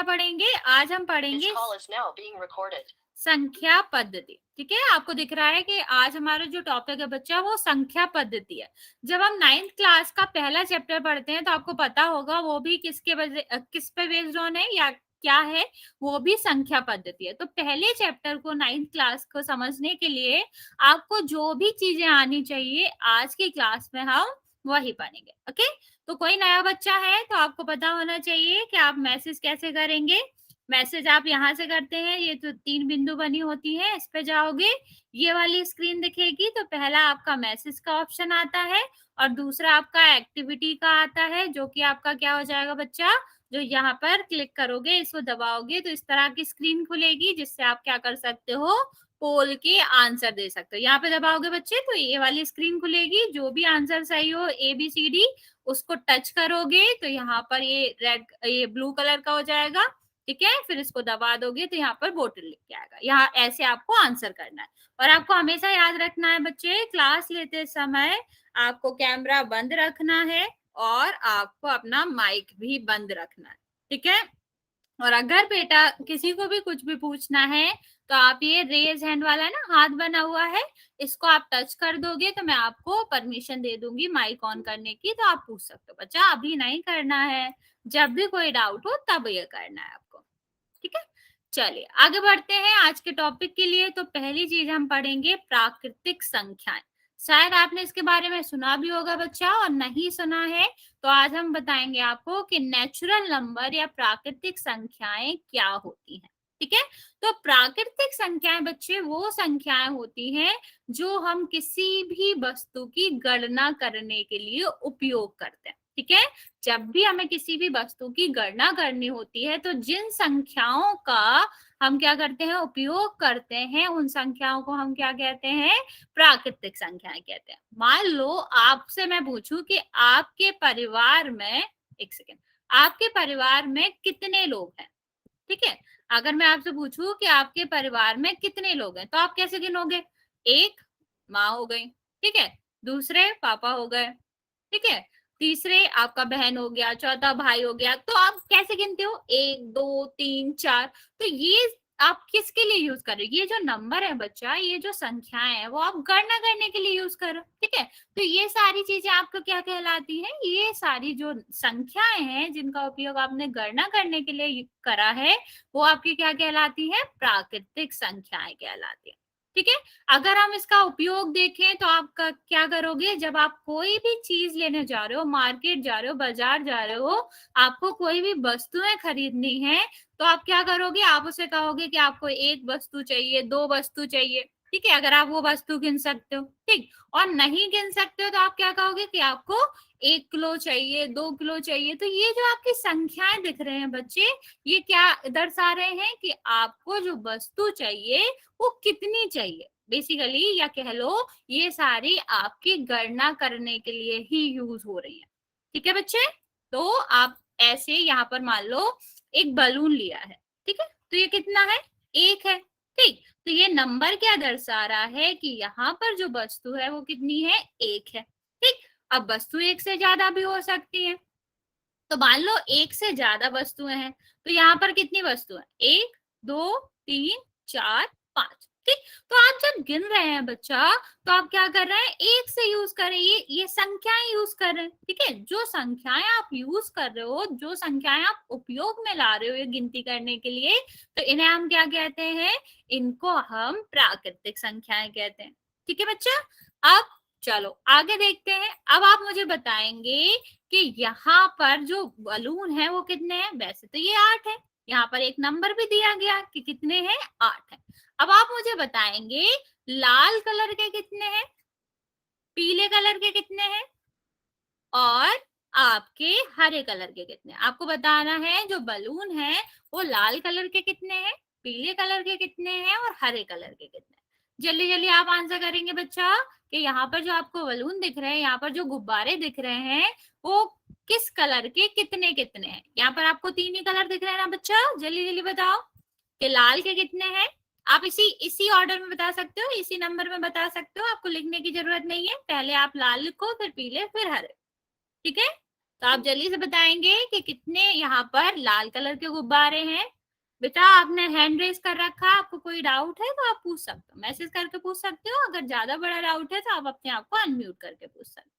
पढ़ेंगे, आज हम पढ़ेंगे संख्या पद्धति। ठीक है, आपको दिख रहा है कि आज हमारा जो टॉपिक है बच्चा वो संख्या पद्धति है। जब हम 9th क्लास का पहला चैप्टर पढ़ते हैं तो आपको पता होगा वो भी किस पे बेस्ड ऑन है या क्या है, वो भी संख्या पद्धति है। तो पहले चैप्टर को 9th क्लास को समझने के लिए आपको जो भी चीजें आनी चाहिए आज की क्लास में हम वही पढ़ेंगे। ओके, तो कोई नया बच्चा है तो आपको पता होना चाहिए कि आप मैसेज कैसे करेंगे। मैसेज आप यहाँ से करते हैं, ये तो 3 बिंदु बनी होती है, इस पे जाओगे, ये वाली स्क्रीन दिखेगी, तो पहला आपका मैसेज का ऑप्शन आता है और दूसरा आपका एक्टिविटी का आता है, जो कि आपका क्या हो जाएगा बच्चा, जो यहाँ पर क्लिक करोगे, इसको दबाओगे तो इस तरह की स्क्रीन खुलेगी, जिससे आप क्या कर सकते हो, पोल के आंसर दे सकते हो। यहाँ पे दबाओगे बच्चे तो ये वाली स्क्रीन खुलेगी, जो भी आंसर सही हो ABCD उसको टच करोगे तो यहाँ पर ये ब्लू कलर का हो जाएगा। ठीक है, फिर इसको दबा दोगे तो यहाँ पर बोतल लिख के आएगा। यहाँ ऐसे आपको आंसर करना है और आपको हमेशा याद रखना है बच्चे, क्लास लेते समय आपको कैमरा बंद रखना है और आपको अपना माइक भी बंद रखना है। ठीक है, और अगर बेटा किसी को भी कुछ भी पूछना है तो आप ये रेज हैंड वाला है ना, हाथ बना हुआ है, इसको आप टच कर दोगे तो मैं आपको परमिशन दे दूंगी माइक ऑन करने की, तो आप पूछ सकते हो। बच्चा अभी नहीं करना है, जब भी कोई डाउट हो तब ये करना है आपको। ठीक है, चलिए आगे बढ़ते हैं आज के टॉपिक के लिए। तो पहली चीज हम पढ़ेंगे प्राकृतिक संख्याएं। शायद आपने इसके बारे में सुना भी होगा बच्चा, और नहीं सुना है तो आज हम बताएंगे आपको कि नेचुरल नंबर या प्राकृतिक संख्याएं क्या होती हैं। ठीक है, तो प्राकृतिक संख्याएं बच्चे वो संख्याएं होती हैं जो हम किसी भी वस्तु की गणना करने के लिए उपयोग करते हैं। ठीक है, जब भी हमें किसी भी वस्तु की गणना करनी होती है तो जिन संख्याओं का हम क्या करते हैं, उपयोग करते हैं, उन संख्याओं को हम क्या कहते हैं, प्राकृतिक संख्याएं कहते हैं। मान लो आपसे मैं पूछूं कि आपके परिवार में, एक सेकेंड, आपके परिवार में कितने लोग हैं। ठीक है, अगर मैं आपसे पूछूं कि आपके परिवार में कितने लोग हैं तो आप कैसे गिनोगे, एक माँ हो गई, ठीक है, दूसरे पापा हो गए, ठीक है, तीसरे आपका बहन हो गया, चौथा भाई हो गया, तो आप कैसे गिनते हो, 1 2 3 4। तो ये आप किसके लिए यूज कर रहे हो, ये जो नंबर है बच्चा, ये जो संख्याएं है वो आप गणना करने के लिए यूज करो। ठीक है, तो ये सारी चीजें आपको क्या कहलाती हैं, ये सारी जो संख्याएं हैं जिनका उपयोग आपने गणना करने के लिए करा है वो आपकी क्या कहलाती है, प्राकृतिक संख्याएं कहलाती है। ठीक है, अगर हम इसका उपयोग देखें तो आप क्या करोगे, जब आप कोई भी चीज लेने जा रहे हो, मार्केट जा रहे हो, बाजार जा रहे हो, आपको कोई भी वस्तुएं खरीदनी है तो आप क्या करोगे, आप उसे कहोगे कि आपको एक वस्तु चाहिए, दो वस्तु चाहिए। ठीक है, अगर आप वो वस्तु गिन सकते हो, ठीक, और नहीं गिन सकते हो तो आप क्या कहोगे कि आपको 1 किलो चाहिए, 2 किलो चाहिए। तो ये जो आपकी संख्याएं दिख रहे हैं बच्चे, ये क्या दर्शा रहे हैं कि आपको जो वस्तु चाहिए वो कितनी चाहिए बेसिकली, या कह लो ये सारी आपकी गणना करने के लिए ही यूज हो रही है। ठीक है बच्चे, तो आप ऐसे यहाँ पर मान लो एक बलून लिया है, ठीक है, तो ये कितना है, एक है। ठीक, तो ये नंबर क्या दर्शा रहा है कि यहाँ पर जो वस्तु है वो कितनी है, एक है। ठीक, अब वस्तु एक से ज्यादा भी हो सकती है, तो मान लो एक से ज्यादा वस्तुएं हैं, तो यहाँ पर कितनी वस्तुएं, 1 2 3 4 5। ठीक, तो आप जब गिन रहे हैं बच्चा तो आप क्या कर रहे हैं, एक से यूज कर रहे हैं, ये संख्याएं यूज कर रहे हैं। ठीक है, जो संख्याएं आप यूज कर रहे हो, जो संख्याएं आप उपयोग में ला रहे हो ये गिनती करने के लिए, तो इन्हें हम क्या कहते हैं, इनको हम प्राकृतिक संख्याएं कहते हैं। ठीक है बच्चा, अब चलो आगे देखते हैं। अब आप मुझे बताएंगे कि यहाँ पर जो बलून है वो कितने हैं, वैसे तो ये 8 है, यहाँ पर एक नंबर भी दिया गया कि कितने हैं, 8 है। अब आप मुझे बताएंगे लाल कलर के कितने हैं, पीले कलर के कितने हैं, और आपके हरे कलर के कितने। आपको बताना है जो बलून है वो लाल कलर के कितने हैं, पीले कलर के कितने हैं और हरे कलर के कितने हैं। जल्दी जल्दी आप आंसर करेंगे बच्चा कि यहाँ पर जो आपको बलून दिख रहे हैं, यहाँ पर जो गुब्बारे दिख रहे हैं, वो किस कलर के कितने कितने हैं। यहाँ पर आपको 3 ही कलर दिख रहे हैं ना बच्चा, जल्दी जल्दी बताओ कि लाल के कितने हैं। आप इसी इसी ऑर्डर में बता सकते हो, इसी नंबर में बता सकते हो, आपको लिखने की जरूरत नहीं है, पहले आप लाल लिखो, फिर पीले, फिर हरे। ठीक है, तो आप जल्दी से बताएंगे कि कितने यहाँ पर लाल कलर के गुब्बारे हैं। बेटा आपने हैंड रेज कर रखा, आपको कोई डाउट है तो आप पूछ सकते हो, मैसेज करके पूछ सकते हो। अगर ज्यादा बड़ा डाउट है तो आप अपने आप को अनम्यूट करके पूछ सकते हो।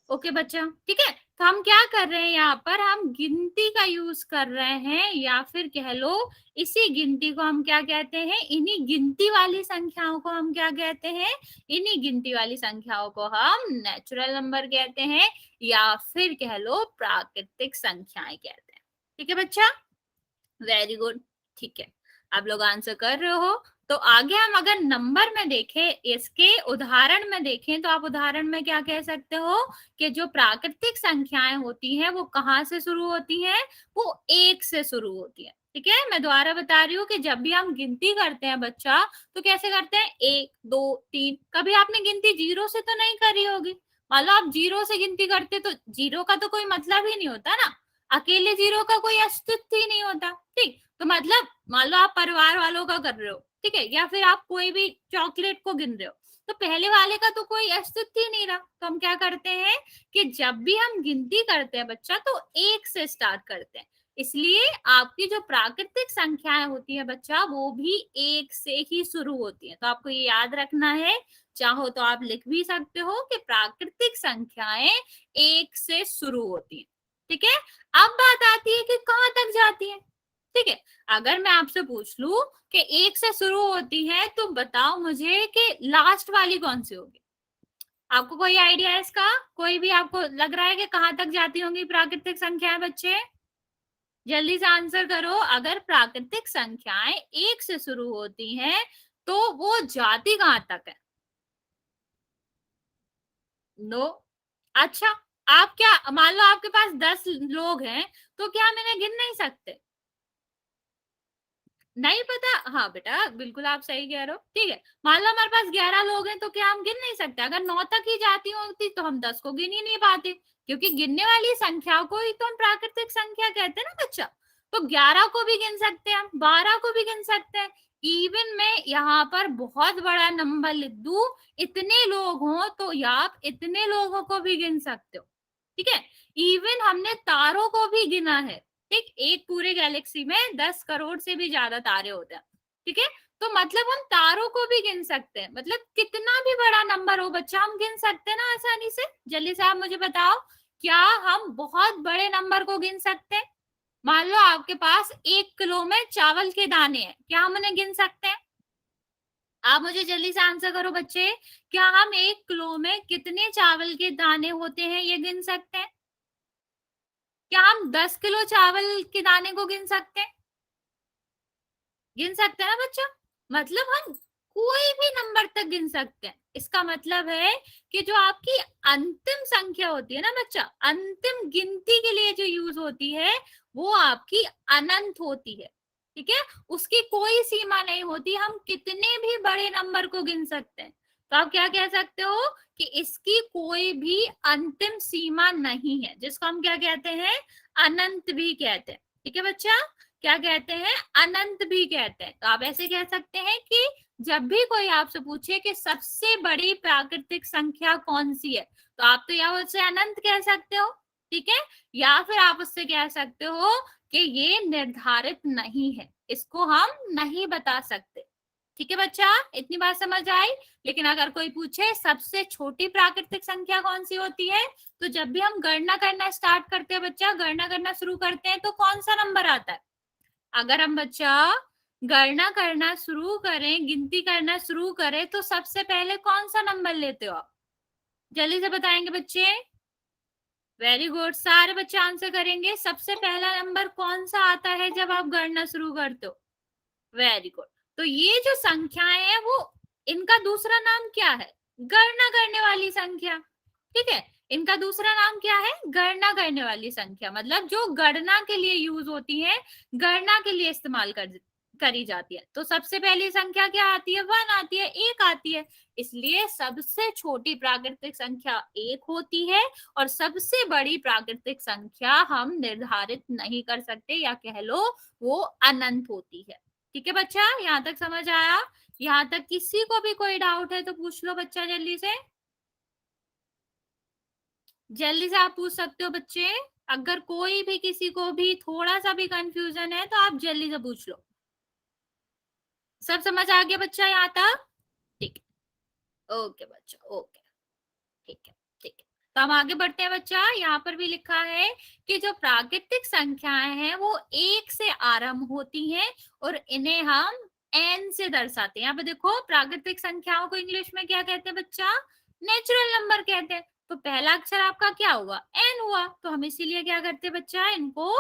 ओके बच्चा, ठीक है। तो हम क्या कर रहे हैं यहाँ पर, हम गिनती का यूज कर रहे हैं, या फिर कह लो इसी गिनती को हम क्या कहते हैं, इन्हीं गिनती वाली संख्याओं को हम क्या कहते हैं, इन्हीं गिनती वाली संख्याओं को हम नेचुरल नंबर कहते हैं, या फिर कह लो प्राकृतिक संख्याएं कहते हैं। ठीक है बच्चा, वेरी गुड, ठीक है। आप लोग आंसर कर रहे हो। तो आगे हम अगर नंबर में देखें, इसके उदाहरण में देखें, तो आप उदाहरण में क्या कह सकते हो कि जो प्राकृतिक संख्याएं होती हैं वो कहाँ से शुरू होती हैं, वो एक से शुरू होती है। ठीक है, मैं दोबारा बता रही हूँ कि जब भी हम गिनती करते हैं बच्चा, तो कैसे करते हैं, 1 2 3। कभी आपने गिनती जीरो से तो नहीं करी होगी। मान लो आप जीरो से गिनती करते तो जीरो का तो कोई मतलब ही नहीं होता ना, अकेले जीरो का कोई अस्तित्व ही नहीं होता। ठीक, तो मतलब मान लो आप परिवार वालों का कर रहे हो, ठीक है, या फिर आप कोई भी चॉकलेट को गिन रहे हो, तो पहले वाले का तो कोई अस्तित्व ही नहीं रहा। तो हम क्या करते हैं कि जब भी हम गिनती करते हैं बच्चा, तो एक से स्टार्ट करते हैं। इसलिए आपकी जो प्राकृतिक संख्याएं होती है बच्चा, वो भी एक से ही शुरू होती है। तो आपको ये याद रखना है, चाहो तो आप लिख भी सकते हो कि प्राकृतिक संख्याएं एक से शुरू होती है। ठीक है, अब बात आती है कि कहाँ तक जाती है। ठीक है, अगर मैं आपसे पूछ लूं कि एक से शुरू होती है, तो बताओ मुझे कि लास्ट वाली कौन सी होगी। आपको कोई आइडिया है इसका, कोई भी आपको लग रहा है कि कहाँ तक जाती होंगी प्राकृतिक संख्याएं बच्चे, जल्दी से आंसर करो। अगर प्राकृतिक संख्याएं एक से शुरू होती हैं तो वो जाती कहाँ तक है। नो, अच्छा, आप क्या, मान लो आपके पास 10 लोग हैं, तो क्या हम इन्हें गिन नहीं सकते। नहीं पता, हाँ बेटा बिल्कुल आप सही कह रहे हो। ठीक है, मान लो हमारे पास 11 लोग हैं, तो क्या हम गिन नहीं सकते। अगर 9 तक ही जाती होती तो हम 10 को गिन ही नहीं पाते, क्योंकि गिनने वाली संख्या को ही तो हम प्राकृतिक संख्या कहते हैं ना बच्चा। तो 11 को भी गिन सकते हैं, हम 12 को भी गिन सकते हैं। इवन मैं यहाँ पर बहुत बड़ा नंबर लिख दू, इतने लोग हों तो या आप इतने लोगों को भी गिन सकते हो। ठीक है, इवन हमने तारों को भी गिना है। ठीक, एक पूरे गैलेक्सी में 10 करोड़ से भी ज्यादा तारे होते हैं। ठीक है, तो मतलब हम तारों को भी गिन सकते हैं, मतलब कितना भी बड़ा नंबर हो बच्चा हम गिन सकते हैं ना आसानी से। जल्दी से आप मुझे बताओ, क्या हम बहुत बड़े नंबर को गिन सकते हैं। मान लो आपके पास 1 किलो में चावल के दाने हैं, क्या हम उन्हें गिन सकते हैं। आप मुझे जल्दी से आंसर करो बच्चे, क्या हम 1 किलो में कितने चावल के दाने होते हैं ये गिन सकते हैं। क्या हम 10 किलो चावल के दाने को गिन सकते हैं, गिन सकते हैं ना बच्चा। मतलब हम कोई भी नंबर तक गिन सकते हैं। इसका मतलब है कि जो आपकी अंतिम संख्या होती है ना बच्चा, अंतिम गिनती के लिए जो यूज होती है, वो आपकी अनंत होती है। ठीक है, उसकी कोई सीमा नहीं होती, हम कितने भी बड़े नंबर को गिन सकते हैं। तो आप क्या कह सकते हो कि इसकी कोई भी अंतिम सीमा नहीं है, जिसको हम क्या कहते हैं, अनंत भी कहते हैं। ठीक है बच्चा, क्या कहते हैं, अनंत भी कहते हैं। तो आप ऐसे कह सकते हैं कि जब भी कोई आपसे पूछे कि सबसे बड़ी प्राकृतिक संख्या कौन सी है, तो आप तो या उससे अनंत कह सकते हो। ठीक है, या फिर आप उससे कह सकते हो कि ये निर्धारित नहीं है, इसको हम नहीं बता सकते। ठीक है बच्चा, इतनी बात समझ आई। लेकिन अगर कोई पूछे सबसे छोटी प्राकृतिक संख्या कौन सी होती है, तो जब भी हम गणना करना स्टार्ट करते हैं बच्चा, गणना करना शुरू करते हैं, तो कौन सा नंबर आता है। अगर हम बच्चा गणना करना शुरू करें, गिनती करना शुरू करें, तो सबसे पहले कौन सा नंबर लेते हो आप, जल्दी से बताएंगे बच्चे। वेरी गुड, सारे बच्चे आंसर करेंगे। सबसे पहला नंबर कौन सा आता है जब आप गणना शुरू करते हो। वेरी गुड, तो ये जो संख्याएं हैं वो, इनका दूसरा नाम क्या है, गणना करने वाली संख्या। ठीक है, इनका दूसरा नाम क्या है, गणना करने वाली संख्या, मतलब जो गणना के लिए यूज होती है, गणना के लिए इस्तेमाल करी जाती है। तो सबसे पहली संख्या क्या आती है, 1 आती है, 1 आती है। इसलिए सबसे छोटी प्राकृतिक संख्या 1 होती है, और सबसे बड़ी प्राकृतिक संख्या हम निर्धारित नहीं कर सकते, या कह लो वो अनंत होती है। ठीक है बच्चा, यहाँ तक समझ आया। यहाँ तक किसी को भी कोई डाउट है तो पूछ लो बच्चा जल्दी से। जल्दी से आप पूछ सकते हो बच्चे। अगर कोई भी किसी को भी थोड़ा सा भी कंफ्यूजन है तो आप जल्दी से पूछ लो। सब समझ आ गया बच्चा यहाँ तक? ठीक है, ओके बच्चा, ओके, ठीक है, ठीक है। तो हम आगे बढ़ते हैं बच्चा। यहाँ पर भी लिखा है कि जो प्राकृतिक संख्याएं हैं वो एक से आरंभ होती हैं और इन्हें हम एन से दर्शाते हैं। यहाँ पे देखो, प्राकृतिक संख्याओं को इंग्लिश में क्या कहते हैं बच्चा? नेचुरल नंबर कहते हैं। तो पहला अक्षर आपका क्या हुआ? एन हुआ। तो हम इसीलिए क्या करते हैं बच्चा? इनको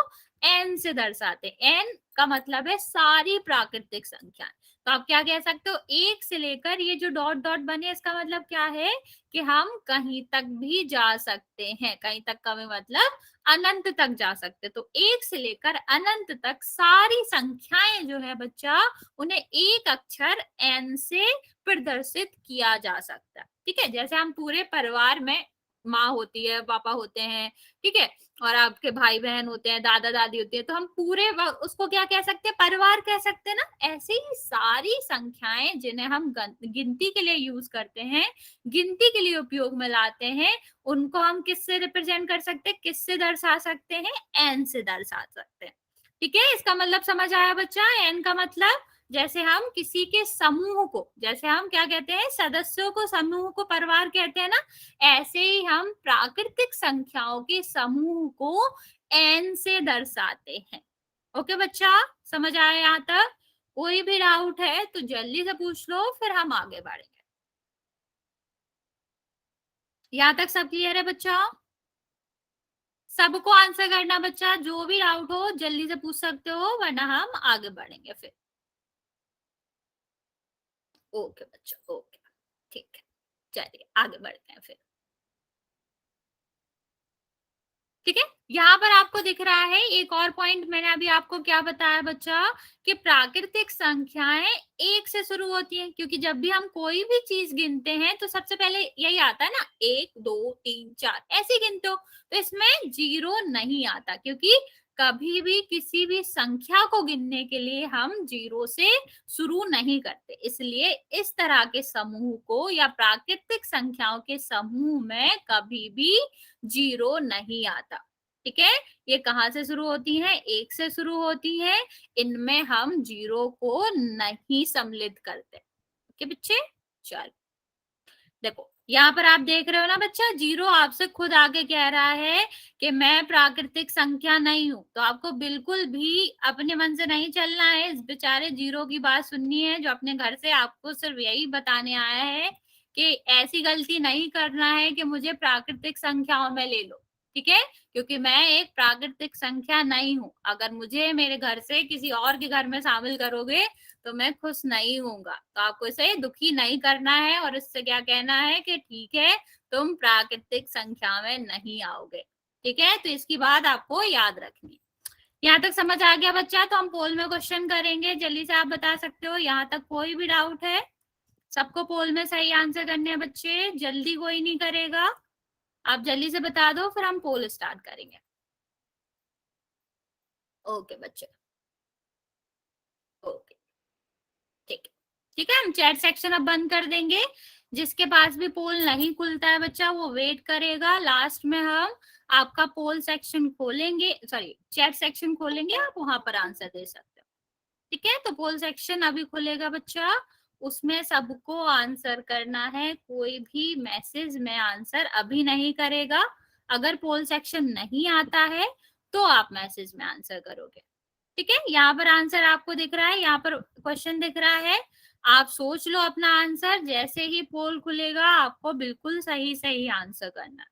एन से दर्शाते हैं। एन का मतलब है सारी प्राकृतिक संख्याएं। तो आप क्या कह सकते हो? एक से लेकर ये जो डॉट डॉट बने, इसका मतलब क्या है कि हम कहीं तक भी जा सकते हैं। कहीं तक का भी मतलब अनंत तक जा सकते। तो एक से लेकर अनंत तक सारी संख्याएं जो है बच्चा, उन्हें एक अक्षर एन से प्रदर्शित किया जा सकता है। ठीक है, जैसे हम पूरे परिवार में, माँ होती है, पापा होते हैं, ठीक है, और आपके भाई बहन होते हैं, दादा दादी होती है, तो हम पूरे उसको क्या कह सकते हैं? परिवार कह सकते हैं ना। ऐसे ही सारी संख्याएं जिन्हें हम गिनती के लिए यूज करते हैं, गिनती के लिए उपयोग में लाते हैं, उनको हम किससे रिप्रेजेंट कर सकते हैं? किससे दर्शा सकते हैं? एन से दर्शा सकते हैं। ठीक है, इसका मतलब समझ आया बच्चा? एन का मतलब, जैसे हम किसी के समूह को, जैसे हम क्या कहते हैं? सदस्यों को, समूह को परिवार कहते हैं ना, ऐसे ही हम प्राकृतिक संख्याओं के समूह को एन से दर्शाते हैं। ओके बच्चा, समझ आया यहाँ तक? कोई भी डाउट है तो जल्दी से पूछ लो, फिर हम आगे बढ़ेंगे। यहाँ तक सब क्लियर है बच्चा? सबको आंसर करना बच्चा, जो भी डाउट हो जल्दी से पूछ सकते हो, वरना हम आगे बढ़ेंगे फिर। ओके बच्चा, ओके, ठीक है, चलिए आगे बढ़ते हैं फिर। ठीक है, यहाँ पर आपको दिख रहा है एक और पॉइंट। मैंने अभी आपको क्या बताया बच्चा? कि प्राकृतिक संख्याएं एक से शुरू होती हैं, क्योंकि जब भी हम कोई भी चीज गिनते हैं तो सबसे पहले यही आता है ना, 1 2 3 4, ऐसे गिनते हो। तो इसमें जीरो नहीं आता, क्योंकि कभी भी किसी भी संख्या को गिनने के लिए हम जीरो से शुरू नहीं करते। इसलिए इस तरह के समूह को, या प्राकृतिक संख्याओं के समूह में कभी भी जीरो नहीं आता। ठीक है, ये कहाँ से शुरू होती है? एक से शुरू होती है। इनमें हम जीरो को नहीं सम्मिलित करते। ओके बच्चे, चल देखो, यहाँ पर आप देख रहे हो ना बच्चा, जीरो आपसे खुद आगे कह रहा है कि मैं प्राकृतिक संख्या नहीं हूं। तो आपको बिल्कुल भी अपने मन से नहीं चलना है। इस बेचारे जीरो की बात सुननी है, जो अपने घर से आपको सिर्फ यही बताने आया है कि ऐसी गलती नहीं करना है कि मुझे प्राकृतिक संख्याओं में ले लो। ठीक है, क्योंकि मैं एक प्राकृतिक संख्या नहीं हूं। अगर मुझे मेरे घर से किसी और के घर में शामिल करोगे तो मैं खुश नहीं हूँगा। तो आपको इसे दुखी नहीं करना है, और इससे क्या कहना है कि ठीक है, तुम प्राकृतिक संख्या में नहीं आओगे। ठीक है, तो इसकी बात आपको याद रखनी। यहाँ तक समझ आ गया बच्चा? तो हम पोल में क्वेश्चन करेंगे, जल्दी से आप बता सकते हो। यहाँ तक कोई भी डाउट है? सबको पोल में सही आंसर करने हैं बच्चे, जल्दी कोई नहीं करेगा। आप जल्दी से बता दो, फिर हम पोल स्टार्ट करेंगे। ओके बच्चे, ओके, ठीक है, ठीक है। हम चैट सेक्शन अब बंद कर देंगे। जिसके पास भी पोल नहीं खुलता है बच्चा, वो वेट करेगा। लास्ट में हम आपका पोल सेक्शन खोलेंगे, सॉरी चैट सेक्शन खोलेंगे, आप वहां पर आंसर दे सकते हो। ठीक है, तो पोल सेक्शन अभी खुलेगा बच्चा, उसमें सबको आंसर करना है। कोई भी मैसेज में आंसर अभी नहीं करेगा। अगर पोल सेक्शन नहीं आता है तो आप मैसेज में आंसर करोगे। ठीक है, यहाँ पर आंसर आपको दिख रहा है, यहाँ पर क्वेश्चन दिख रहा है। आप सोच लो अपना आंसर, जैसे ही पोल खुलेगा आपको बिल्कुल सही सही आंसर करना।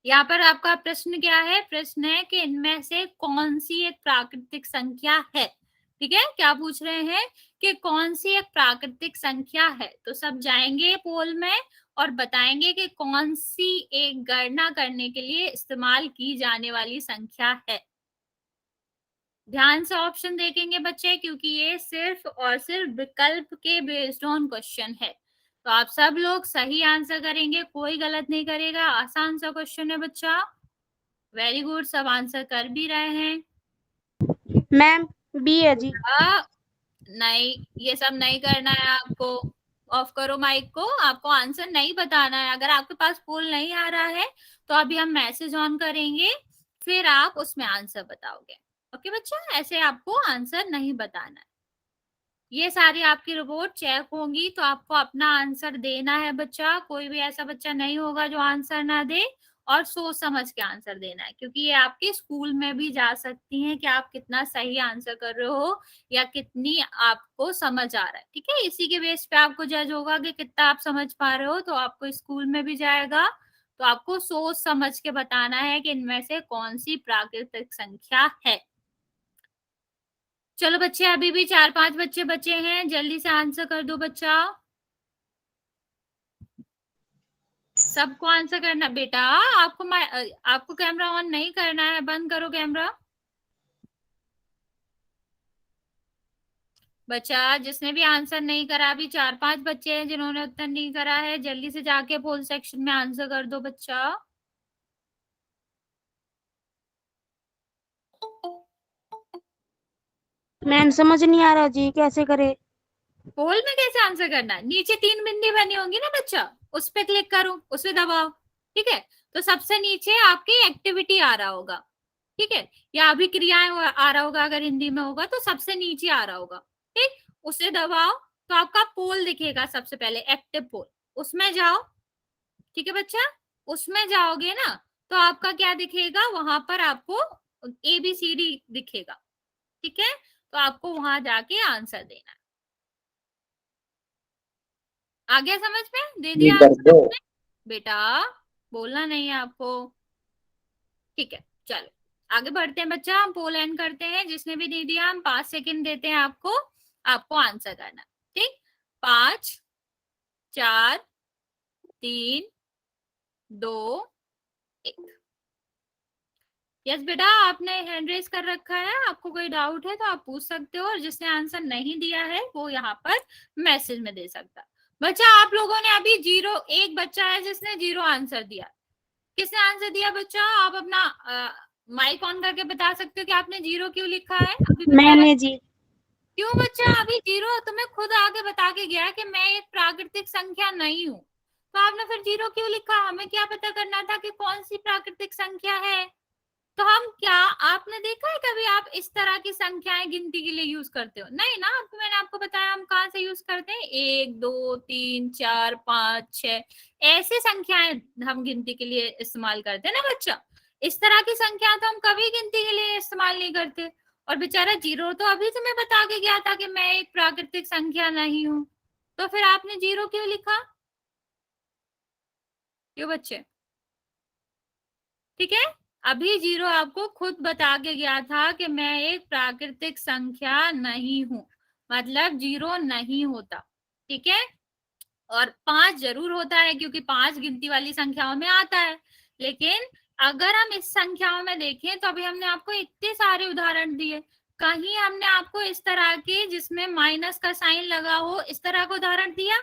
यहाँ पर आपका प्रश्न क्या है? प्रश्न है कि इनमें से कौन सी एक प्राकृतिक संख्या है। ठीक है, क्या पूछ रहे हैं? कि कौन सी एक प्राकृतिक संख्या है। तो सब जाएंगे पोल में और बताएंगे कि कौन सी एक गणना करने के लिए इस्तेमाल की जाने वाली संख्या है। ध्यान से ऑप्शन देखेंगे बच्चे, क्योंकि ये सिर्फ और सिर्फ विकल्प के बेस्ड ऑन क्वेश्चन है। तो आप सब लोग सही आंसर करेंगे, कोई गलत नहीं करेगा। आसान सा क्वेश्चन है बच्चा। वेरी गुड, सब आंसर कर भी रहे हैं। मैम बी है जी। नहीं, ये सब नहीं करना है आपको। ऑफ करो माइक को, आपको आंसर नहीं बताना है। अगर आपके पास पोल नहीं आ रहा है तो अभी हम मैसेज ऑन करेंगे, फिर आप उसमें आंसर बताओगे। ओके बच्चा, ऐसे आपको आंसर नहीं बताना है। ये सारी आपकी रिपोर्ट चेक होंगी तो आपको अपना आंसर देना है बच्चा। कोई भी ऐसा बच्चा नहीं होगा जो आंसर ना दे, और सोच समझ के आंसर देना है, क्योंकि ये आपके स्कूल में भी जा सकती हैं कि आप कितना सही आंसर कर रहे हो या कितनी आपको समझ आ रहा है। ठीक है, इसी के बेस पे आपको जज होगा कि कितना आप समझ पा रहे हो, तो आपको स्कूल में भी जाएगा। तो आपको सोच समझ के बताना है कि इनमें से कौन सी प्राकृतिक संख्या है। चलो बच्चे, अभी भी 4-5 बच्चे बचे हैं, जल्दी से आंसर कर दो बच्चा। सबको आंसर करना बेटा। आपको कैमरा ऑन नहीं करना है, बंद करो कैमरा। बच्चा जिसने भी आंसर नहीं करा, अभी 4-5 बच्चे हैं जिन्होंने उत्तर नहीं करा है, जल्दी से जाके पोल सेक्शन में आंसर कर दो बच्चा। मैम समझ नहीं आ रहा जी, कैसे करे? पोल में कैसे आंसर करना है? नीचे 3 बिंदी बनी होंगी ना बच्चा, उस पे क्लिक करो, उस पे दबाओ। ठीक है, तो सबसे नीचे आपकी एक्टिविटी आ रहा होगा। ठीक है, या अभिक्रियाएं आ रहा होगा, अगर हिंदी में होगा तो सबसे नीचे आ रहा होगा। ठीक, उसे दबाओ तो आपका पोल दिखेगा, सबसे पहले एक्टिव पोल, उसमें जाओ। ठीक है बच्चा, उसमें जाओगे ना तो आपका क्या दिखेगा, वहां पर आपको ABCD दिखेगा। ठीक है, तो आपको वहां जाके आंसर देना है। आ गया समझ में? दे जी दिया कर आंसर दो। आपने? बेटा बोलना नहीं है आपको। ठीक है, चलो आगे बढ़ते हैं बच्चा, हम पोल एंड करते हैं। जिसने भी दे दिया हम 5 सेकंड देते हैं आपको, आपको आंसर करना। ठीक, 5, 4, 3, 2, 1। यस बेटा, आपने हैंड रेस कर रखा है, आपको कोई डाउट है तो आप पूछ सकते हो, और जिसने आंसर नहीं दिया है वो यहाँ पर मैसेज में दे सकता। बच्चा आप लोगों ने अभी 0, एक बच्चा है जिसने 0 आंसर दिया। किसने आंसर दिया बच्चा? आप अपना माइक ऑन करके बता सकते हो कि आपने 0 क्यों लिखा है, अभी बताया। मैंने जी। क्यों बच्चा अभी 0? तुम्हें खुद आगे बता के गया कि मैं एक प्राकृतिक संख्या नहीं हूँ, तो आपने फिर 0 क्यों लिखा? हमें क्या पता करना था कि कौन सी प्राकृतिक संख्या है। तो हम क्या, आपने देखा है कभी आप इस तरह की संख्याएं गिनती के लिए यूज करते हो? नहीं ना, तो मैंने आपको बताया हम कहाँ से यूज करते हैं, 1, 2, 3, 4, 5, 6 ऐसे संख्याएं हम गिनती के लिए इस्तेमाल करते हैं ना बच्चा। इस तरह की संख्या तो हम कभी गिनती के लिए इस्तेमाल नहीं करते। और बेचारा 0 तो अभी तुम्हें बता के गया था कि मैं एक प्राकृतिक संख्या नहीं हूं, तो फिर आपने 0 क्यों लिखा? क्यों बच्चे? ठीक है, अभी 0 आपको खुद बता के गया था कि मैं एक प्राकृतिक संख्या नहीं हूं, मतलब 0 नहीं होता। ठीक है, और 5 जरूर होता है, क्योंकि 5 गिनती वाली संख्याओं में आता है। लेकिन अगर हम इस संख्याओं में देखें तो अभी हमने आपको इतने सारे उदाहरण दिए, कहीं हमने आपको इस तरह के जिसमें माइनस का साइन लगा हो इस तरह का उदाहरण दिया?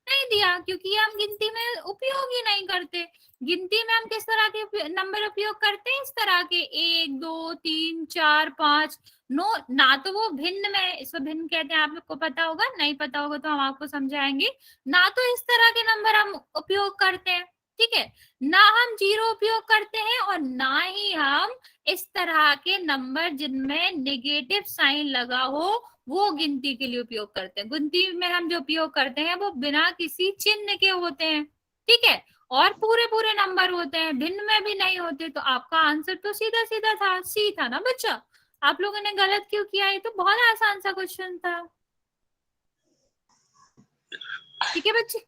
नहीं दिया, क्योंकि ये हम गिनती में उपयोग ही नहीं करते। गिनती में हम किस तरह के नंबर उपयोग करते हैं? इस तरह के 1, 2, 3, 4, 5। नो ना, तो वो भिन्न में, इसको भिन्न कहते हैं, आप लोग को पता होगा, नहीं पता होगा तो हम आपको समझाएंगे। ना तो इस तरह के नंबर हम उपयोग करते हैं, ठीक है, ना हम 0 उपयोग करते हैं, और ना ही हम इस तरह के नंबर जिनमें नेगेटिव साइन लगा हो वो गिनती के लिए उपयोग करते हैं। गिनती में हम जो उपयोग करते हैं वो बिना किसी चिन्ह के होते हैं। ठीक है, और पूरे पूरे नंबर होते हैं, भिन्न में भी नहीं होते। तो आपका आंसर तो सीधा सीधा था, सी था ना बच्चा। आप लोगों ने गलत क्यों किया? ये तो बहुत आसान सा क्वेश्चन था। ठीक है बच्चे,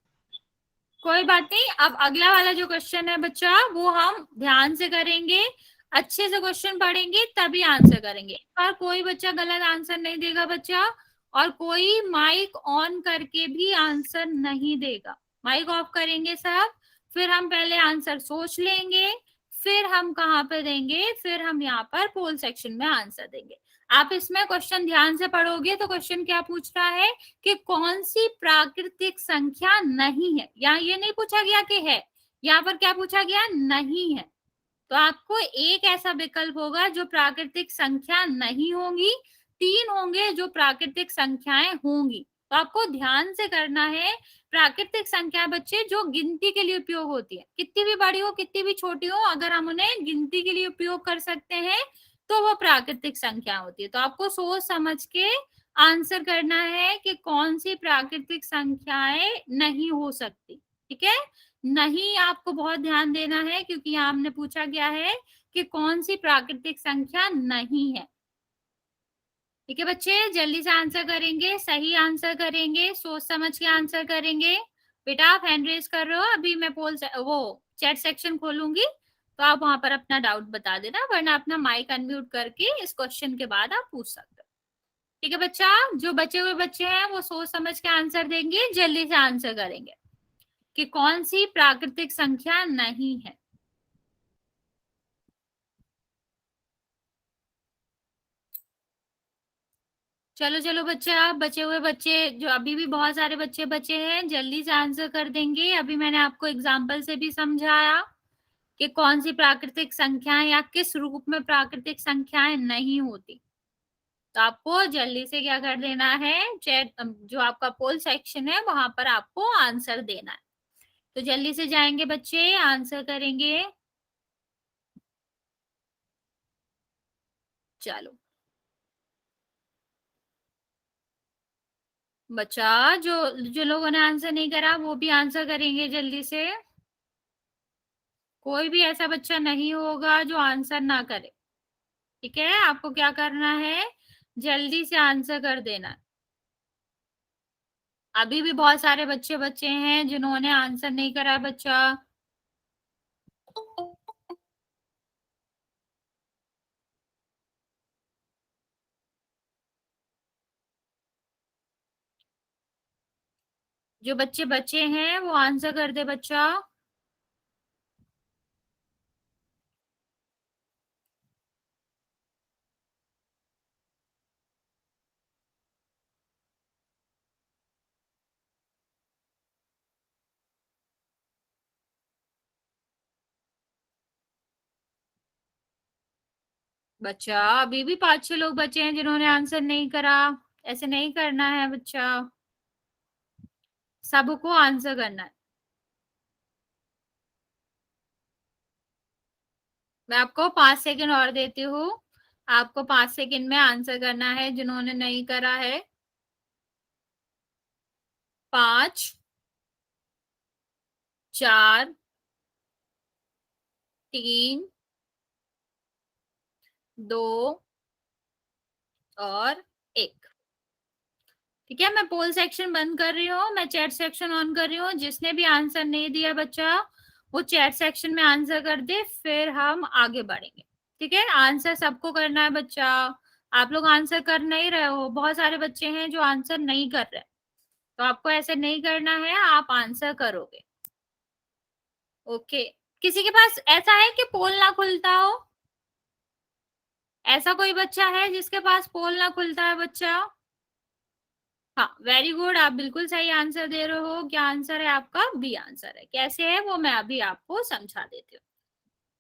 कोई बात नहीं। अब अगला वाला जो क्वेश्चन है बच्चा वो हम ध्यान से करेंगे, अच्छे से क्वेश्चन पढ़ेंगे तभी आंसर करेंगे। और कोई बच्चा गलत आंसर नहीं देगा बच्चा, और कोई माइक ऑन करके भी आंसर नहीं देगा। माइक ऑफ करेंगे सब, फिर हम पहले आंसर सोच लेंगे, फिर हम कहाँ पे देंगे, फिर हम यहाँ पर पोल सेक्शन में आंसर देंगे। आप इसमें क्वेश्चन ध्यान से पढ़ोगे तो क्वेश्चन क्या पूछ रहा है कि कौन सी प्राकृतिक संख्या नहीं है। यहाँ ये नहीं पूछा गया कि है, यहाँ पर क्या पूछा गया? नहीं है। तो आपको एक ऐसा विकल्प होगा जो प्राकृतिक संख्या नहीं होंगी, 3 होंगे जो प्राकृतिक संख्याएं होंगी। तो आपको ध्यान से करना है। प्राकृतिक संख्या बच्चे जो गिनती के लिए उपयोग होती है, कितनी भी बड़ी हो कितनी भी छोटी हो, अगर हम उन्हें गिनती के लिए उपयोग कर सकते हैं तो वो प्राकृतिक संख्या होती है। तो आपको सोच समझ के आंसर करना है कि कौन सी प्राकृतिक संख्याएं नहीं हो सकती। ठीक है, नहीं आपको बहुत ध्यान देना है क्योंकि यहाँ हमने पूछा गया है कि कौन सी प्राकृतिक संख्या नहीं है। ठीक है बच्चे, जल्दी से आंसर करेंगे, सही आंसर करेंगे, सोच समझ के आंसर करेंगे। बेटा आप हैंड रेज कर रहे हो, अभी मैं वो चैट सेक्शन खोलूंगी तो आप वहां पर अपना डाउट बता देना, वरना अपना माइक अनम्यूट करके इस क्वेश्चन के बाद आप पूछ सकते हो। ठीक है बच्चा, जो बचे हुए बच्चे हैं वो सोच समझ के आंसर देंगे, जल्दी से आंसर करेंगे कि कौन सी प्राकृतिक संख्या नहीं है। चलो चलो बच्चे, आप बचे हुए बच्चे जो अभी भी बहुत सारे बच्चे बचे हैं जल्दी से आंसर कर देंगे। अभी मैंने आपको एग्जाम्पल से भी समझाया कि कौन सी प्राकृतिक संख्याएं या किस रूप में प्राकृतिक संख्याएं नहीं होती। तो आपको जल्दी से क्या कर देना है, चैट जो आपका पोल सेक्शन है वहां पर आपको आंसर देना है। तो जल्दी से जाएंगे बच्चे, आंसर करेंगे। चलो बच्चा, जो जो लोगों ने आंसर नहीं करा वो भी आंसर करेंगे जल्दी से। कोई भी ऐसा बच्चा नहीं होगा जो आंसर ना करे। ठीक है, आपको क्या करना है, जल्दी से आंसर कर देना। अभी भी बहुत सारे बच्चे बच्चे हैं जिन्होंने आंसर नहीं करा बच्चा। जो बच्चे बच्चे हैं वो आंसर कर दे बच्चा। बच्चा अभी भी 5-6 लोग बचे हैं जिन्होंने आंसर नहीं करा। ऐसे नहीं करना है बच्चा, सबको आंसर करना है। मैं आपको 5 सेकंड और देती हूँ, आपको 5 सेकंड में आंसर करना है जिन्होंने नहीं करा है। 5, 4, 3, 2 और 1। ठीक है, मैं पोल सेक्शन बंद कर रही हूँ, मैं चैट सेक्शन ऑन कर रही हूँ। जिसने भी आंसर नहीं दिया बच्चा वो चैट सेक्शन में आंसर कर दे, फिर हम आगे बढ़ेंगे। ठीक है, आंसर सबको करना है बच्चा। आप लोग आंसर कर नहीं रहे हो, बहुत सारे बच्चे हैं जो आंसर नहीं कर रहे, तो आपको ऐसे नहीं करना है, आप आंसर करोगे। ओके, किसी के पास ऐसा है कि पोल ना खुलता हो? ऐसा कोई बच्चा है जिसके पास पोल ना खुलता है बच्चा? हाँ, वेरी गुड, आप बिल्कुल सही आंसर दे रहे हो। क्या आंसर है आपका? बी आंसर है। कैसे है वो मैं अभी आपको समझा देती हूँ।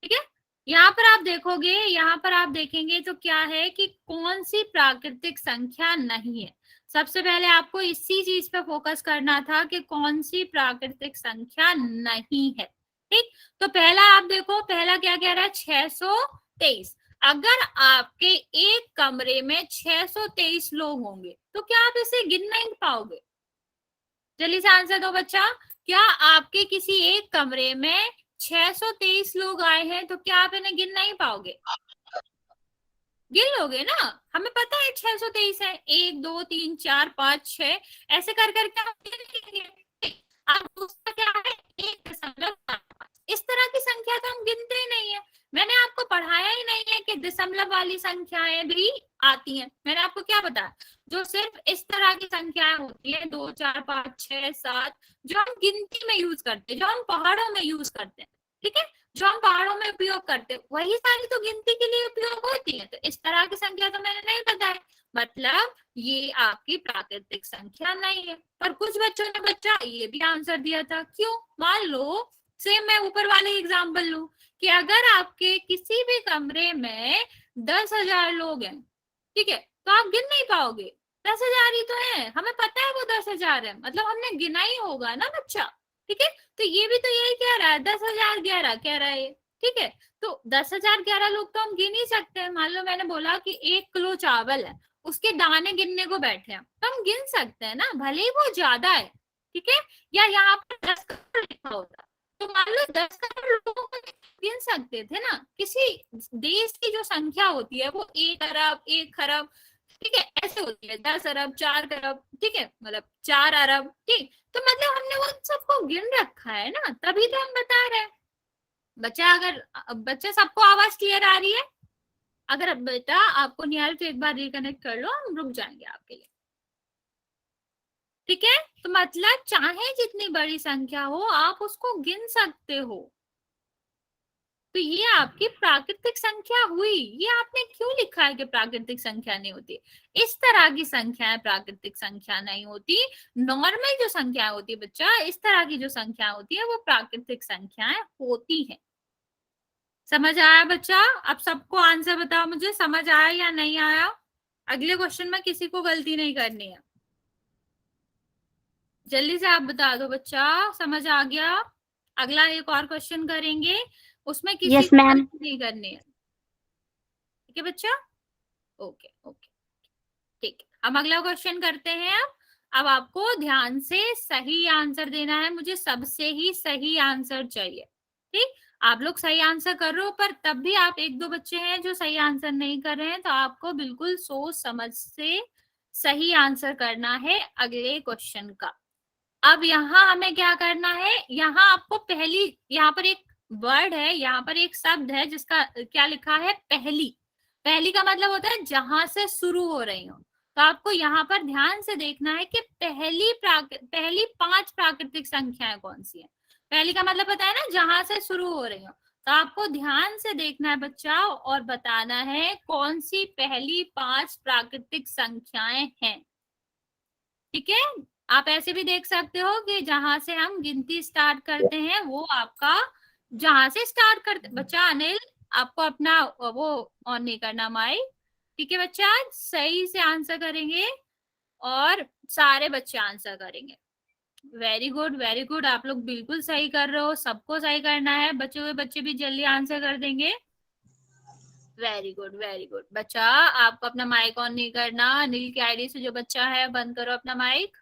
ठीक है, यहाँ पर आप देखोगे, यहाँ पर आप देखेंगे तो क्या है कि कौन सी प्राकृतिक संख्या नहीं है। सबसे पहले आपको इसी चीज पे फोकस करना था कि कौन सी प्राकृतिक संख्या नहीं है। ठीक, तो पहला आप देखो, पहला क्या कह रहा है, 623। अगर आपके एक कमरे में 623 लोग होंगे तो क्या आप इसे गिन नहीं पाओगे? जल्दी से आंसर दो बच्चा। क्या आपके किसी एक कमरे में 623 लोग आए हैं तो क्या आप इन्हें गिन नहीं पाओगे? गिन लोगे ना, हमें पता है 623 है, 1 2 3 4 5 6 ऐसे कर करके हम गिन लेंगे। अब दूसरा क्या है, 1.5। इस तरह की संख्या तो हम गिनते ही नहीं है। मैंने आपको पढ़ाया ही नहीं है कि दशमलव वाली संख्याएं भी आती हैं। मैंने आपको क्या बताया, जो सिर्फ इस तरह की संख्याएं होती है 2 4 5 6 7, जो हम गिनती में यूज करते हैं, जो हम पहाड़ों में यूज करते हैं। ठीक है, जो हम पहाड़ों में उपयोग करते हैं वही सारी तो गिनती के लिए उपयोग होती है। तो इस तरह की संख्या तो मैंने नहीं बताया, मतलब ये आपकी प्राकृतिक संख्या नहीं है। पर कुछ बच्चों ने बच्चा ये भी आंसर दिया था। क्यों? मान लो सेम मैं ऊपर वाले एग्जाम्पल लू कि अगर आपके किसी भी कमरे में 10,000 लोग हैं, ठीक है, तो आप गिन नहीं पाओगे। 10,000 ही तो है, हमें पता है वो 10,000 है, मतलब हमने गिना ही होगा ना बच्चा। ठीक है, तो ये भी तो यही कह रहा है, 10,011 कह रहा है ये। ठीक है, तो 10,011 लोग तो हम गिन ही सकते हैं। मान लो मैंने बोला कि 1 किलो चावल है, उसके दाने गिनने को बैठे हैं, तो हम गिन सकते हैं ना, भले ही वो ज्यादा है। ठीक है, या यहाँ पर 10 करोड़ लिखा होता तो मान लो 10 करोड़ लोगों को गिन सकते थे ना। किसी देश की जो संख्या होती है वो 1 अरब, 1 खरब, ठीक है, ऐसे होती है, 10 अरब, 4 खरब, ठीक है, मतलब 4 अरब। ठीक, तो मतलब हमने वो सबको गिन रखा है ना, तभी तो हम बता रहे हैं। बच्चा अगर बच्चा सबको आवाज क्लियर आ रही है? अगर बेटा आपको नहीं आ रही तो एक बार रिकनेक्ट कर लो, हम रुक जाएंगे आपके लिए। ठीक है, तो मतलब चाहे जितनी बड़ी संख्या हो आप उसको गिन सकते हो। तो ये आपकी प्राकृतिक संख्या हुई। ये आपने क्यों लिखा है कि प्राकृतिक संख्या नहीं होती? इस तरह की संख्याएं प्राकृतिक संख्या नहीं होती। नॉर्मल जो संख्या होती है बच्चा, इस तरह की जो संख्या होती है वो प्राकृतिक संख्याएं होती है। समझ आया बच्चा? अब सबको आंसर बताओ मुझे, समझ आया या नहीं आया? अगले क्वेश्चन में किसी को गलती नहीं करनी है, जल्दी से आप बता दो बच्चा। समझ आ गया? अगला एक और क्वेश्चन करेंगे, उसमें किसी यस को मैम। गलती नहीं करनी है। ठीक है बच्चा? ओके ओके, ठीक है, हम अगला क्वेश्चन करते हैं। अब आपको ध्यान से सही आंसर देना है, मुझे सबसे ही सही आंसर चाहिए। ठीक, आप लोग सही आंसर कर रहे हो, पर तब भी आप एक दो बच्चे हैं जो सही आंसर नहीं कर रहे हैं, तो आपको बिल्कुल सोच समझ से सही आंसर करना है अगले क्वेश्चन का। अब यहाँ हमें क्या करना है, यहाँ आपको पहली, यहाँ पर एक वर्ड है, यहाँ पर एक शब्द है जिसका क्या लिखा है, पहली। पहली का मतलब होता है जहां से शुरू हो रही हो। तो आपको यहाँ पर ध्यान से देखना है कि पहली 5 प्राकृतिक संख्याएं कौन सी है। पहली का मतलब पता है ना, जहां से शुरू हो रही हो। तो आपको ध्यान से देखना है बच्चा और बताना है कौन सी पहली 5 प्राकृतिक संख्याएं हैं। ठीक है, आप ऐसे भी देख सकते हो कि जहां से हम गिनती स्टार्ट करते हैं वो आपका, जहां से स्टार्ट करते बच्चा, अनिल आपको अपना वो ऑन नहीं करना माइक। ठीक है बच्चा, सही से आंसर करेंगे और सारे बच्चे आंसर करेंगे। वेरी गुड वेरी गुड, आप लोग बिल्कुल सही कर रहे हो, सबको सही करना है, बचे हुए बच्चे भी जल्दी आंसर कर देंगे। वेरी गुड वेरी गुड बच्चा, आपको अपना माइक ऑन नहीं करना। अनिल की आईडी से जो बच्चा है बंद करो अपना माइक।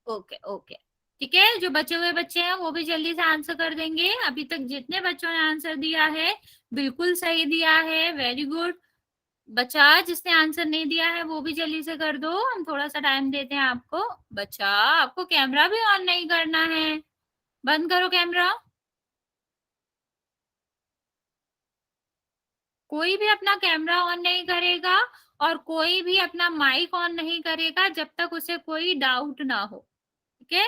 ओके ओके, ठीक है, जो बचे हुए बच्चे हैं वो भी जल्दी से आंसर कर देंगे। अभी तक जितने बच्चों ने आंसर दिया है बिल्कुल सही दिया है, वेरी गुड। बच्चा जिसने आंसर नहीं दिया है वो भी जल्दी से कर दो, हम थोड़ा सा टाइम देते हैं आपको। बच्चा आपको कैमरा भी ऑन नहीं करना है, बंद करो कैमरा। कोई भी अपना कैमरा ऑन नहीं करेगा और कोई भी अपना माइक ऑन नहीं करेगा जब तक उसे कोई डाउट ना हो। ठीक है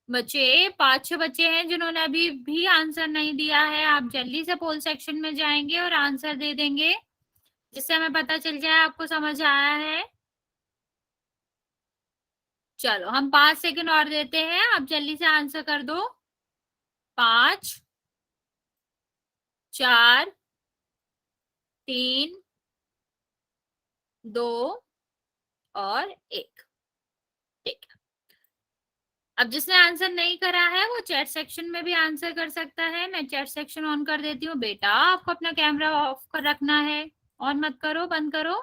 बच्चे, 5-6 बच्चे हैं जिन्होंने अभी भी आंसर नहीं दिया है, आप जल्दी से पोल सेक्शन में जाएंगे और आंसर दे देंगे, जिससे हमें पता चल जाए आपको समझ आया है। चलो हम 5 सेकंड और देते हैं, आप जल्दी से आंसर कर दो। 5, 4, 3, 2 और 1। ठीक है, अब जिसने आंसर नहीं करा है वो चैट सेक्शन में भी आंसर कर सकता है। मैं चैट सेक्शन ऑन कर देती हूँ। बेटा आपको अपना कैमरा ऑफ कर रखना है, ऑन मत करो, बंद करो।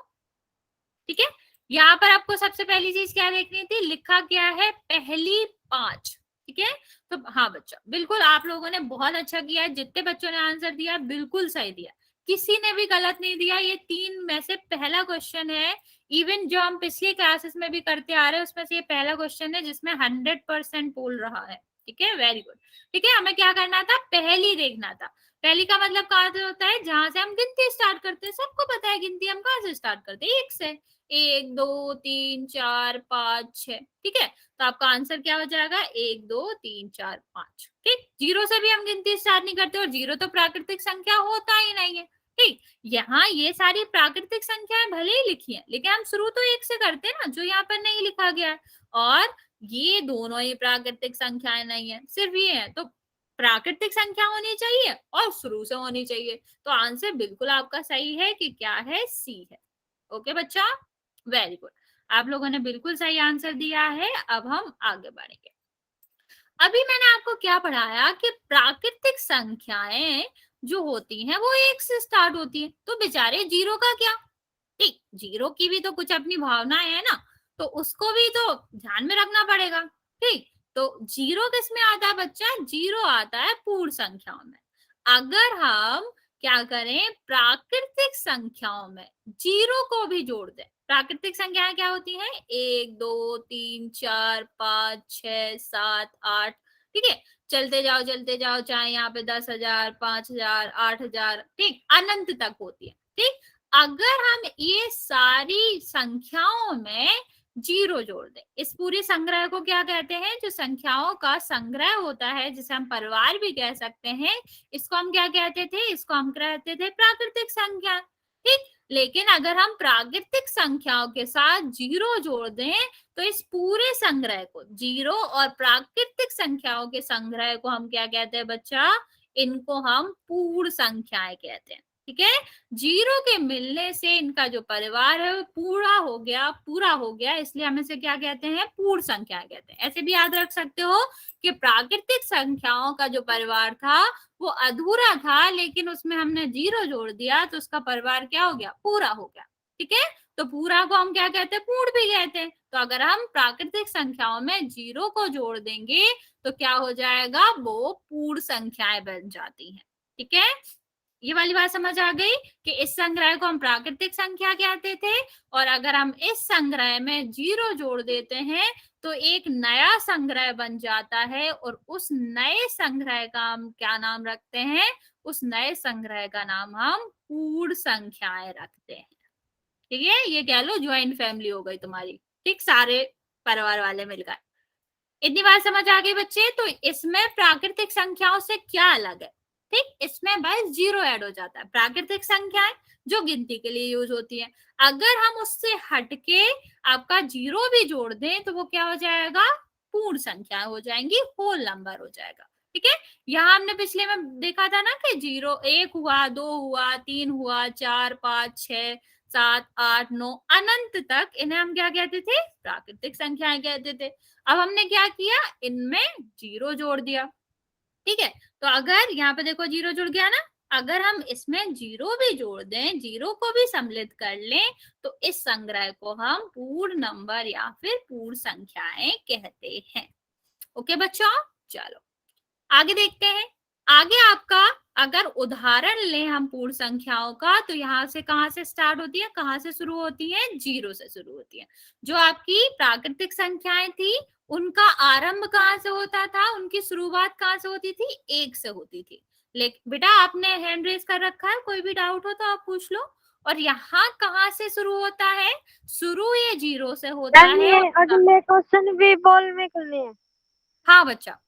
ठीक है, यहाँ पर आपको सबसे पहली चीज क्या देखनी थी, लिखा क्या है, पहली 5। ठीक है, तो हाँ बच्चा बिल्कुल आप लोगों ने बहुत अच्छा किया, जितने बच्चों ने आंसर दिया बिल्कुल सही दिया, किसी ने भी गलत नहीं दिया। ये 3 में से पहला क्वेश्चन है, इवन जो हम पिछली क्लासेस में भी करते आ रहे हैं उसमें से ये पहला क्वेश्चन है जिसमें 100% बोल रहा है। ठीक है, वेरी गुड। ठीक है, हमें क्या करना था, पहली देखना था। पहली का मतलब कहाँ से होता है, जहां से हम गिनती स्टार्ट करते हैं। सबको पता है गिनती हम कहाँ से स्टार्ट करते हैं, 1 से। 1 2 3 4 5 6। ठीक है, तो आपका आंसर क्या हो जाएगा, 1 2 3 4 5। ठीक, जीरो से भी हम गिनती स्टार्ट नहीं करते और जीरो तो प्राकृतिक संख्या होता ही नहीं है। ठीक, यहाँ ये सारी प्राकृतिक संख्याएं भले ही लिखी है लेकिन हम शुरू तो 1 से करते हैं ना, जो यहाँ पर नहीं लिखा गया है। और ये दोनों ही प्राकृतिक संख्याएं नहीं है, सिर्फ ये है। तो प्राकृतिक संख्या होनी चाहिए और शुरू से होनी चाहिए। तो आंसर बिल्कुल आपका सही है कि क्या है, सी है। ओके बच्चा, वेरी गुड। आप लोगों ने बिल्कुल सही आंसर दिया है। अब हम आगे बढ़ेंगे। अभी मैंने आपको क्या पढ़ाया कि प्राकृतिक संख्याएं जो होती हैं वो एक से स्टार्ट होती है, तो बेचारे जीरो का क्या। ठीक, जीरो की भी तो कुछ अपनी भावनाएं है ना, तो उसको भी तो ध्यान में रखना पड़ेगा। ठीक, तो जीरो किस में आता है बच्चा? जीरो आता है पूर्ण संख्याओं में। अगर हम क्या करें, प्राकृतिक संख्याओं में जीरो को भी जोड़ दें। प्राकृतिक संख्याएं क्या होती हैं? 1 2 3 4 5 6 7 8। ठीक है, चलते जाओ, चाहे यहाँ पे 10,000 5,000 8,000, ठीक, अनंत तक होती है। ठीक, अगर हम ये सारी संख्याओं में जीरो जोड़ दें, इस पूरे संग्रह को क्या कहते हैं? जो संख्याओं का संग्रह होता है, जिसे हम परिवार भी कह सकते हैं, इसको हम क्या कहते थे? इसको हम कहते थे प्राकृतिक संख्या। ठीक, लेकिन अगर हम प्राकृतिक संख्याओं के साथ जीरो जोड़ दें तो इस पूरे संग्रह को, जीरो और प्राकृतिक संख्याओं के संग्रह को हम क्या कहते हैं बच्चा? इनको हम पूर्ण संख्याएं कहते हैं। ठीक है, जीरो के मिलने से इनका जो परिवार है वो पूरा हो गया, इसलिए हम इसे क्या कहते हैं? पूर्ण संख्या कहते हैं। ऐसे भी याद रख सकते हो कि प्राकृतिक संख्याओं का जो परिवार था वो अधूरा था, लेकिन उसमें हमने जीरो जोड़ दिया तो उसका परिवार क्या हो गया? पूरा हो गया। ठीक है, तो पूरा को हम क्या कहते हैं? पूर्ण भी कहते हैं। तो अगर हम प्राकृतिक संख्याओं में जीरो को जोड़ देंगे तो क्या हो जाएगा? वो पूर्ण संख्याएं बन जाती हैं। ठीक है, ये वाली बात समझ आ गई कि इस संग्रह को हम प्राकृतिक संख्या कहते थे, और अगर हम इस संग्रह में जीरो जोड़ देते हैं तो एक नया संग्रह बन जाता है, और उस नए संग्रह का हम क्या नाम रखते हैं? उस नए संग्रह का नाम हम पूर्ण संख्याएं रखते हैं। ठीक है, ये कह लो ज्वाइंट फैमिली हो गई तुम्हारी। ठीक, सारे परिवार वाले मिलकर। इतनी बात समझ आ गई बच्चे? तो इसमें प्राकृतिक संख्याओं से क्या अलग है? ठीक, इसमें बस जीरो ऐड हो जाता है। प्राकृतिक संख्याएं जो गिनती के लिए यूज होती है, अगर हम उससे हटके आपका जीरो भी जोड़ दें तो वो क्या हो जाएगा? पूर्ण संख्या हो जाएंगी, होल नंबर हो जाएगा। ठीक है, यहाँ हमने पिछले में देखा था ना कि जीरो, 1 हुआ, 2 हुआ, 3 हुआ, 4 5 6 7 8 9 अनंत तक, इन्हें हम क्या कहते थे? प्राकृतिक संख्याएं कहते थे। अब हमने क्या किया? इनमें जीरो जोड़ दिया। ठीक है, तो अगर यहाँ पे देखो जीरो जुड़ गया ना, अगर हम इसमें जीरो भी जोड़ दें, जीरो को भी सम्मिलित कर लें, तो इस संग्रह को हम पूर्ण नंबर या फिर पूर्ण संख्याएं कहते हैं। ओके बच्चों, चलो आगे देखते हैं। आगे आपका अगर उदाहरण लें हम पूर्ण संख्याओं का, तो यहाँ से कहाँ से स्टार्ट होती है? कहाँ से शुरू होती है? जीरो से शुरू होती है। जो आपकी प्राकृतिक संख्याएं थी उनका आरंभ कहाँ से होता था? उनकी शुरुआत कहाँ से होती थी? 1 से होती थी। लेकिन बेटा आपने हैंड रेज कर रखा है, कोई भी डाउट हो तो आप पूछ लो। और यहाँ कहाँ से शुरू होता है? शुरू ये जीरो से होता है। अगले क्वेश्चन भी बॉल में करने हैं। हाँ बच्चा,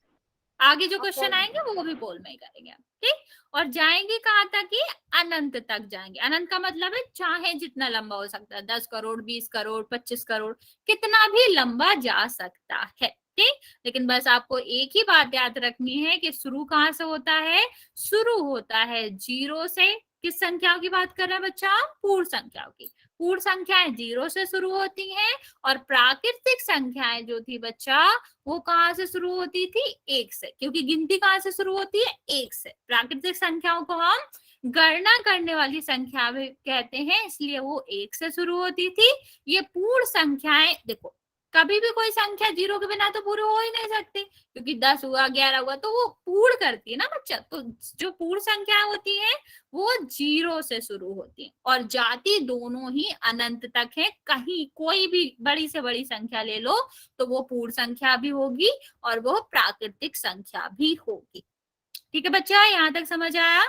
आगे जो क्वेश्चन आएंगे वो भी पोल में ही करेंगे। ठीक, और जाएंगे कहाँ तक? कि अनंत तक जाएंगे। अनंत का मतलब है चाहे जितना लंबा हो सकता है, 10 करोड़ 20 करोड़ 25 करोड़, कितना भी लंबा जा सकता है। ठीक, लेकिन बस आपको एक ही बात याद रखनी है कि शुरू कहाँ से होता है? शुरू होता है जीरो से। किस संख्याओं की बात कर रहे हैं बच्चा? पूर्ण संख्याओं की। पूर्ण संख्याएं जीरो से शुरू होती हैं, और प्राकृतिक संख्याएं जो थी बच्चा वो कहाँ से शुरू होती थी? 1 से, क्योंकि गिनती कहाँ से शुरू होती है? 1 से। प्राकृतिक संख्याओं को हम गणना करने वाली संख्या भी कहते हैं, इसलिए वो 1 से शुरू होती थी। ये पूर्ण संख्याएं, देखो कभी भी कोई संख्या जीरो के बिना तो पूरी हो ही नहीं सकती, क्योंकि 10 हुआ 11 हुआ तो वो पूर्ण करती है ना बच्चा। तो जो पूर्ण संख्या होती है वो जीरो से शुरू होती है, और जाति दोनों ही अनंत तक है। कहीं कोई भी बड़ी से बड़ी संख्या ले लो तो वो पूर्ण संख्या भी होगी और वो प्राकृतिक संख्या भी होगी। ठीक है बच्चा, यहां तक समझ आया?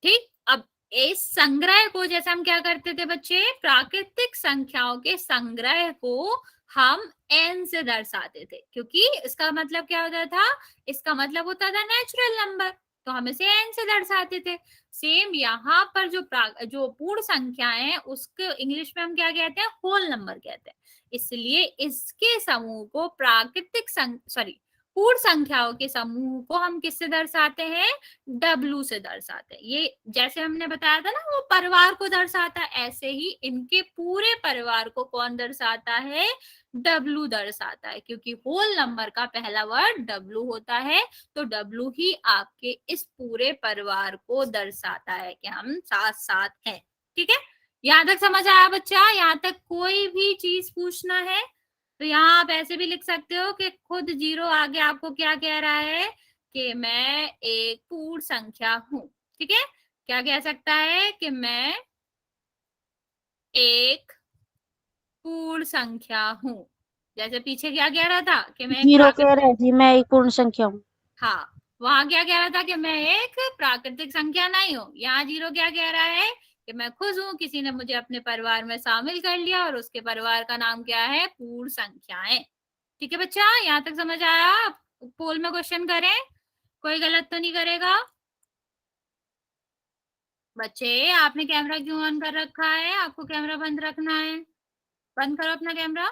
ठीक, अब इस संग्रह को, जैसे हम क्या करते थे बच्चे? प्राकृतिक संख्याओं के संग्रह को हम n से दर्शाते थे, क्योंकि इसका मतलब क्या होता था? इसका मतलब होता था नेचुरल नंबर, तो हम इसे n से दर्शाते थे। सेम यहाँ पर जो पूर्ण संख्याएं हैं उसके इंग्लिश में हम क्या कहते हैं? होल नंबर कहते हैं। इसलिए इसके समूह को प्राकृतिक पूर्ण संख्याओं के समूह को हम किससे दर्शाते हैं? W से दर्शाते हैं। ये जैसे हमने बताया था ना वो परिवार को दर्शाता है, ऐसे ही इनके पूरे परिवार को कौन दर्शाता है? W दर्शाता है, क्योंकि होल नंबर का पहला वर्ड W होता है, तो W ही आपके इस पूरे परिवार को दर्शाता है कि हम साथ साथ हैं। ठीक है, यहाँ तक समझ आया बच्चा? यहाँ तक कोई भी चीज पूछना है तो यहाँ आप ऐसे भी लिख सकते हो कि खुद जीरो आगे आपको क्या कह रहा है कि मैं एक पूर्ण संख्या हूं। ठीक है, क्या कह सकता है कि मैं एक पूर्ण संख्या हूं। जैसे पीछे क्या कह रहा था कि मैं एक जीरो कह प्राकृतिक, रहे हैं जी, मैं एक पूर्ण संख्या हूँ। हाँ वहां क्या कह रहा था कि मैं एक प्राकृतिक संख्या नहीं हूँ। यहाँ जीरो क्या कह रहा है कि मैं खुद हूँ, किसी ने मुझे अपने परिवार में शामिल कर लिया और उसके परिवार का नाम क्या है? पूर्ण संख्याएं। ठीक है बच्चा, यहाँ तक समझ आया? पोल में क्वेश्चन करें, कोई गलत तो नहीं करेगा? बच्चे आपने कैमरा क्यों ऑन कर रखा है? आपको कैमरा बंद रखना है, बंद करो अपना कैमरा।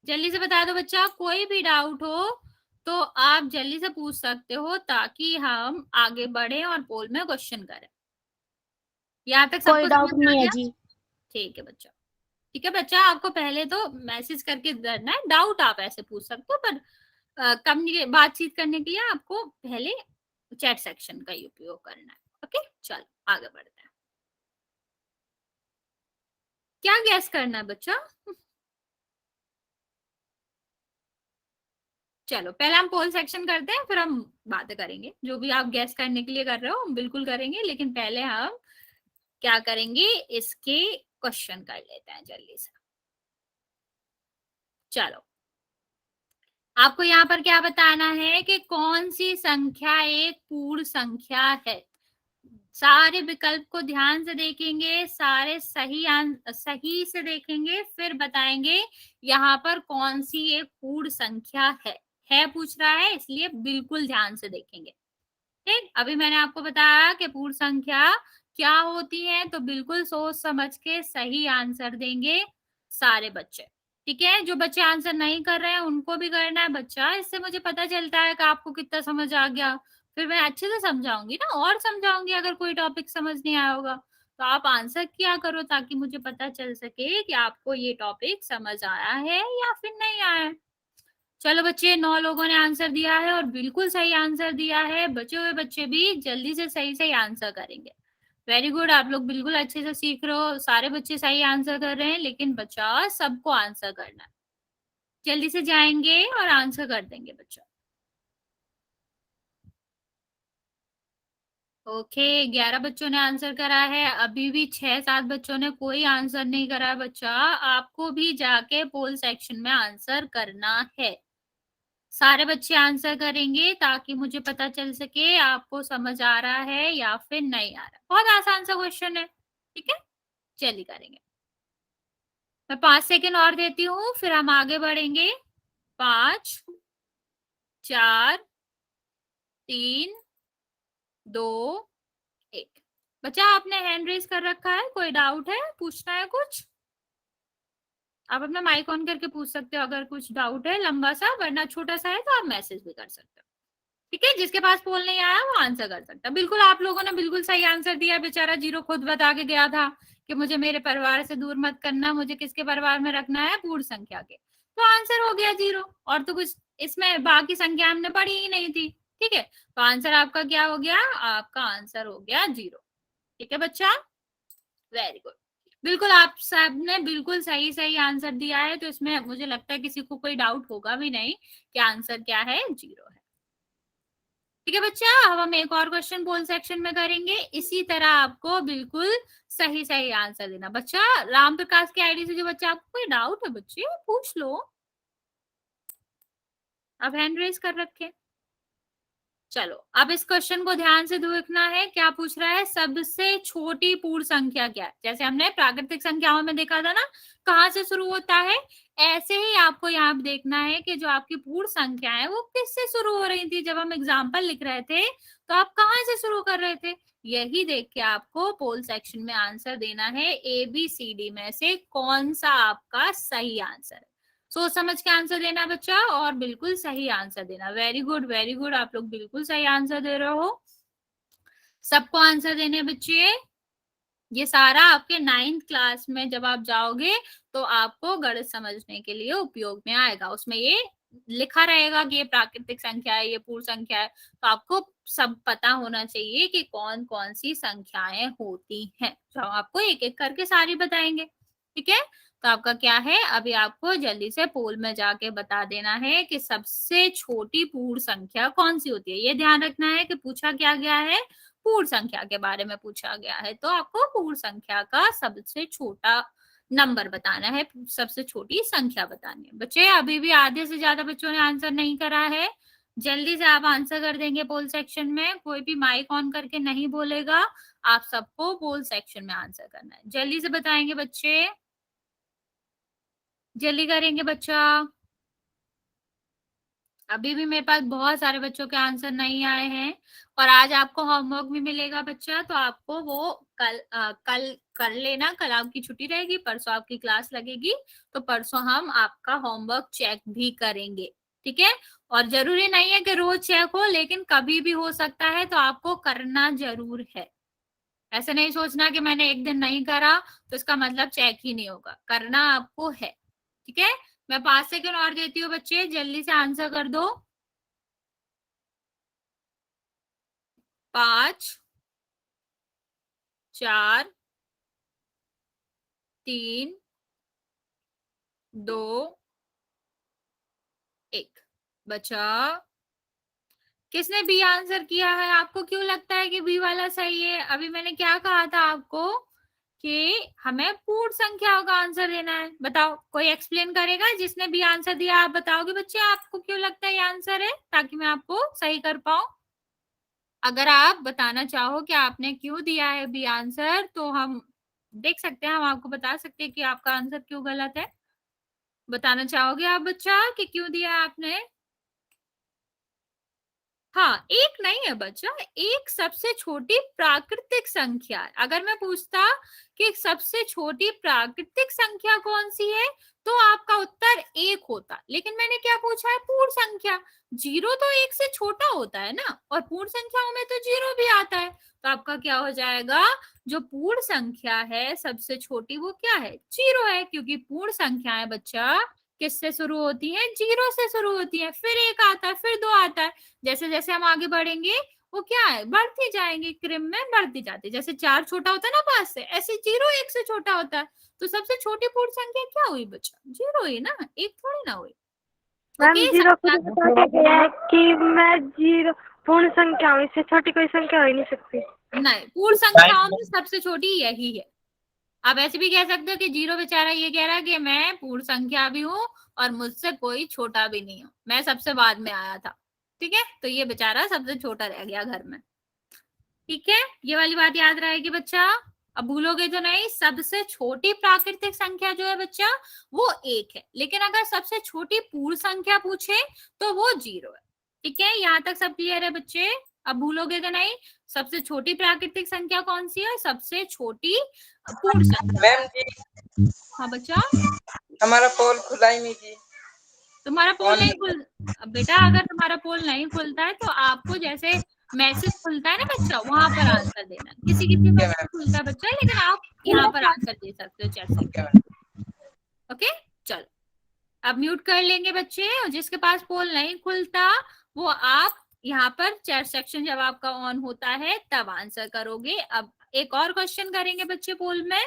जल्दी से बता दो बच्चा, कोई भी डाउट हो तो आप जल्दी से पूछ सकते हो ताकि हम आगे बढ़े और पोल में क्वेश्चन करें। यहाँ तक कोई सबको डाउट समझ आ नहीं है गया? जी। ठीक है बच्चा। ठीक है बच्चा, आपको पहले तो मैसेज करके करना है, डाउट आप ऐसे पूछ सकते हो, पर कम्युनिकेट बातचीत करने के लिए आपको पहले चैट सेक्शन का ही उपयोग करना है। ओके, चलो आगे बढ़ते हैं। क्या गैस करना है बच्चा? चलो पहले हम पोल सेक्शन करते हैं, फिर हम बातें करेंगे। जो भी आप गैस करने के लिए कर रहे हो हम बिल्कुल करेंगे, लेकिन पहले हम क्या करेंगे, इसके क्वेश्चन कर लेते हैं जल्दी से। चलो, आपको यहाँ पर क्या बताना है कि कौन सी संख्या एक पूर्ण संख्या है। सारे विकल्प को ध्यान से देखेंगे, सारे सही से देखेंगे, फिर बताएंगे यहाँ पर कौन सी एक पूर्ण संख्या है पूछ रहा है, इसलिए बिल्कुल ध्यान से देखेंगे। ठीक, अभी मैंने आपको बताया कि पूर्ण संख्या क्या होती है, तो बिल्कुल सोच समझ के सही आंसर देंगे सारे बच्चे। ठीक है, जो बच्चे आंसर नहीं कर रहे हैं उनको भी करना है बच्चा, इससे मुझे पता चलता है कि आपको कितना समझ आ गया। फिर मैं अच्छे से समझाऊंगी ना, और समझाऊंगी अगर कोई टॉपिक समझ नहीं आया होगा तो आप आंसर किया करो ताकि मुझे पता चल सके कि आपको ये टॉपिक समझ आया है या फिर नहीं आया है। चलो बच्चे, 9 लोगों ने आंसर दिया है और बिल्कुल सही आंसर दिया है। बचे हुए बच्चे भी जल्दी से सही सही आंसर करेंगे। वेरी गुड, आप लोग बिल्कुल अच्छे से सीख रहे हो। सारे बच्चे सही आंसर कर रहे हैं, लेकिन बच्चा सबको आंसर करना है। जल्दी से जाएंगे और आंसर कर देंगे बच्चा। ओके, 11 बच्चों ने आंसर करा है, अभी भी 6-7 बच्चों ने कोई आंसर नहीं करा है बच्चा। आपको भी जाके पोल सेक्शन में आंसर करना है। सारे बच्चे आंसर करेंगे ताकि मुझे पता चल सके आपको समझ आ रहा है या फिर नहीं आ रहा। बहुत आसान सा क्वेश्चन है। ठीक है, चलिए करेंगे। मैं 5 सेकेंड और देती हूँ, फिर हम आगे बढ़ेंगे। 5, 4, 3, 2, 1। बच्चा आपने हैंड रेज कर रखा है, कोई डाउट है, पूछना है कुछ? आप अपना माइक ऑन करके पूछ सकते हो अगर कुछ डाउट है लंबा सा, वरना छोटा सा है तो आप मैसेज भी कर सकते हो। ठीक है, जिसके पास पोल नहीं आया वो आंसर कर सकता। बिल्कुल आप लोगों ने बिल्कुल सही आंसर दिया। बेचारा जीरो खुद बता के गया था कि मुझे मेरे परिवार से दूर मत करना, मुझे किसके परिवार में रखना है? पूर्ण संख्या के। तो आंसर हो गया जीरो, और तो कुछ इसमें बाकी संख्या हमने पढ़ी ही नहीं थी। ठीक है, तो आंसर आपका क्या हो गया? आपका आंसर हो गया जीरो। ठीक है बच्चा, वेरी गुड। बिल्कुल आप सब ने बिल्कुल सही सही आंसर दिया है, तो इसमें मुझे लगता है किसी को कोई डाउट होगा भी नहीं कि आंसर क्या है? जीरो है। ठीक है बच्चा, अब हम एक और क्वेश्चन पोल सेक्शन में करेंगे। इसी तरह आपको बिल्कुल सही सही आंसर देना। बच्चा राम प्रकाश की आईडी से जो बच्चा आपको कोई डाउट है बच्चे पूछ लो। अब हैंड रेज कर रखे। चलो अब इस क्वेश्चन को ध्यान से देखना है, क्या पूछ रहा है? सबसे छोटी पूर्ण संख्या क्या है? जैसे हमने प्राकृतिक संख्याओं में देखा था ना, कहाँ से शुरू होता है, ऐसे ही आपको यहाँ देखना है कि जो आपकी पूर्ण संख्या है वो किससे शुरू हो रही थी। जब हम एग्जाम्पल लिख रहे थे तो आप कहाँ से शुरू कर रहे थे? यही देख के आपको पोल सेक्शन में आंसर देना है। ABCD में से कौन सा आपका सही आंसर है? सोच समझ के आंसर देना बच्चा, और बिल्कुल सही आंसर देना। वेरी गुड वेरी गुड, आप लोग बिल्कुल सही आंसर दे रहे हो। सबको आंसर देने बच्चे। ये सारा आपके 9th क्लास में जब आप जाओगे तो आपको गणित समझने के लिए उपयोग में आएगा। उसमें ये लिखा रहेगा कि ये प्राकृतिक संख्या है, ये पूर्ण संख्या है, तो आपको सब पता होना चाहिए कि कौन कौन सी संख्याएं होती हैं। तो आपको एक एक करके सारी बताएंगे, ठीक है। तो आपका क्या है, अभी आपको जल्दी से पोल में जाके बता देना है कि सबसे छोटी पूर्ण संख्या कौन सी होती है। ये ध्यान रखना है कि पूछा क्या गया है, पूर्ण संख्या के बारे में पूछा गया है। तो आपको पूर्ण संख्या का सबसे छोटा नंबर बताना है, सबसे छोटी संख्या बतानी है। बच्चे अभी भी आधे से ज्यादा बच्चों ने आंसर नहीं करा है। जल्दी से आप आंसर कर देंगे पोल सेक्शन में। कोई भी माइक ऑन करके नहीं बोलेगा, आप सबको पोल सेक्शन में आंसर करना है। जल्दी से बताएंगे बच्चे, जल्दी करेंगे बच्चा। अभी भी मेरे पास बहुत सारे बच्चों के आंसर नहीं आए हैं, और आज आपको होमवर्क भी मिलेगा बच्चा, तो आपको वो कल कर लेना। कल आपकी छुट्टी रहेगी, परसों आपकी क्लास लगेगी, तो परसों हम आपका होमवर्क चेक भी करेंगे, ठीक है। और जरूरी नहीं है कि रोज चेक हो, लेकिन कभी भी हो सकता है, तो आपको करना जरूर है। ऐसे नहीं सोचना कि मैंने एक दिन नहीं करा तो इसका मतलब चेक ही नहीं होगा, करना आपको है, ठीक है। मैं 5 सेकंड और देती हूँ बच्चे, जल्दी से आंसर कर दो। 5, 4, 3, 2, 1। बचा किसने बी आंसर किया है? आपको क्यों लगता है कि बी वाला सही है? अभी मैंने क्या कहा था आपको कि हमें पूर्ण संख्याओं का आंसर देना है। बताओ, कोई एक्सप्लेन करेगा? जिसने बी आंसर दिया आप बताओगे बच्चे, आपको क्यों लगता है ये आंसर है, ताकि मैं आपको सही कर पाऊं। अगर आप बताना चाहो कि आपने क्यों दिया है बी आंसर, तो हम देख सकते हैं, हम आपको बता सकते हैं कि आपका आंसर क्यों गलत है। बताना चाहोगे आप बच्चा कि क्यों दिया आपने? हाँ, एक नहीं है बच्चा, एक सबसे छोटी प्राकृतिक संख्या है। अगर मैं पूछता कि सबसे छोटी प्राकृतिक संख्या कौन सी है, तो आपका उत्तर 1 होता, लेकिन मैंने क्या पूछा है, पूर्ण संख्या। 0 तो 1 से छोटा होता है ना, और पूर्ण संख्याओं में तो 0 भी आता है। तो आपका क्या हो जाएगा, जो पूर्ण संख्या है सबसे छोटी, वो क्या है, 0 है, क्योंकि पूर्ण संख्याएं बच्चा किससे शुरू होती है, 0 से शुरू होती है, फिर 1 आता है, फिर 2 आता है। जैसे जैसे हम आगे बढ़ेंगे, वो क्या है, बढ़ती जाएंगी, क्रम में बढ़ती जाती है। जैसे 4 छोटा होता है ना 5 से, ऐसे 0 1 से छोटा होता है। तो सबसे छोटी पूर्ण संख्या क्या हुई बच्चा, 0 ही ना, 1 थोड़ी ना हुई। मैम ओके, जीरो खुद बता के गया है कि मैं जीरो पूर्ण संख्या हूँ, इससे छोटी कोई संख्या हो ही नहीं सकती। नहीं, पूर्ण संख्याओं में सबसे छोटी यही है। आप ऐसे भी कह सकते हो कि 0 बेचारा ये कह रहा है कि मैं पूर्ण संख्या भी हूँ और मुझसे कोई छोटा भी नहीं हूँ, मैं सबसे बाद में आया था, ठीक है। तो ये बेचारा सबसे छोटा रह गया घर में, ठीक है। ये वाली बात याद रहेगी बच्चा, अब भूलोगे तो नहीं। सबसे छोटी प्राकृतिक संख्या जो है बच्चा, वो 1 है, लेकिन अगर सबसे छोटी पूर्ण संख्या पूछे तो वो 0 है, ठीक है। यहाँ तक सब क्लियर है बच्चे? अब भूलोगे तो नहीं। सबसे छोटी प्राकृतिक संख्या कौन सी है, सबसे छोटी पूर्ण संख्या। मैम जी, हाँ बच्चा, हमारा पोल खुला ही नहीं जी। तुम्हारा पोल ऑन नहीं है। खुल बेटा, अगर तुम्हारा पोल नहीं खुलता है तो आपको जैसे मैसेज खुलता है ना बच्चा, वहां पर आंसर देना। किसी किसी में ठीक है नहीं मैम। खुलता है बच्चा, लेकिन आप यहाँ पर आंसर दे सकते हो चैट ठीक है सेक्शन। मैम। ओके, चलो अब म्यूट कर लेंगे बच्चे, और जिसके पास पोल नहीं खुलता वो आप यहाँ पर चैट सेक्शन जब आपका ऑन होता है तब आंसर करोगे। अब एक और क्वेश्चन करेंगे बच्चे पोल में,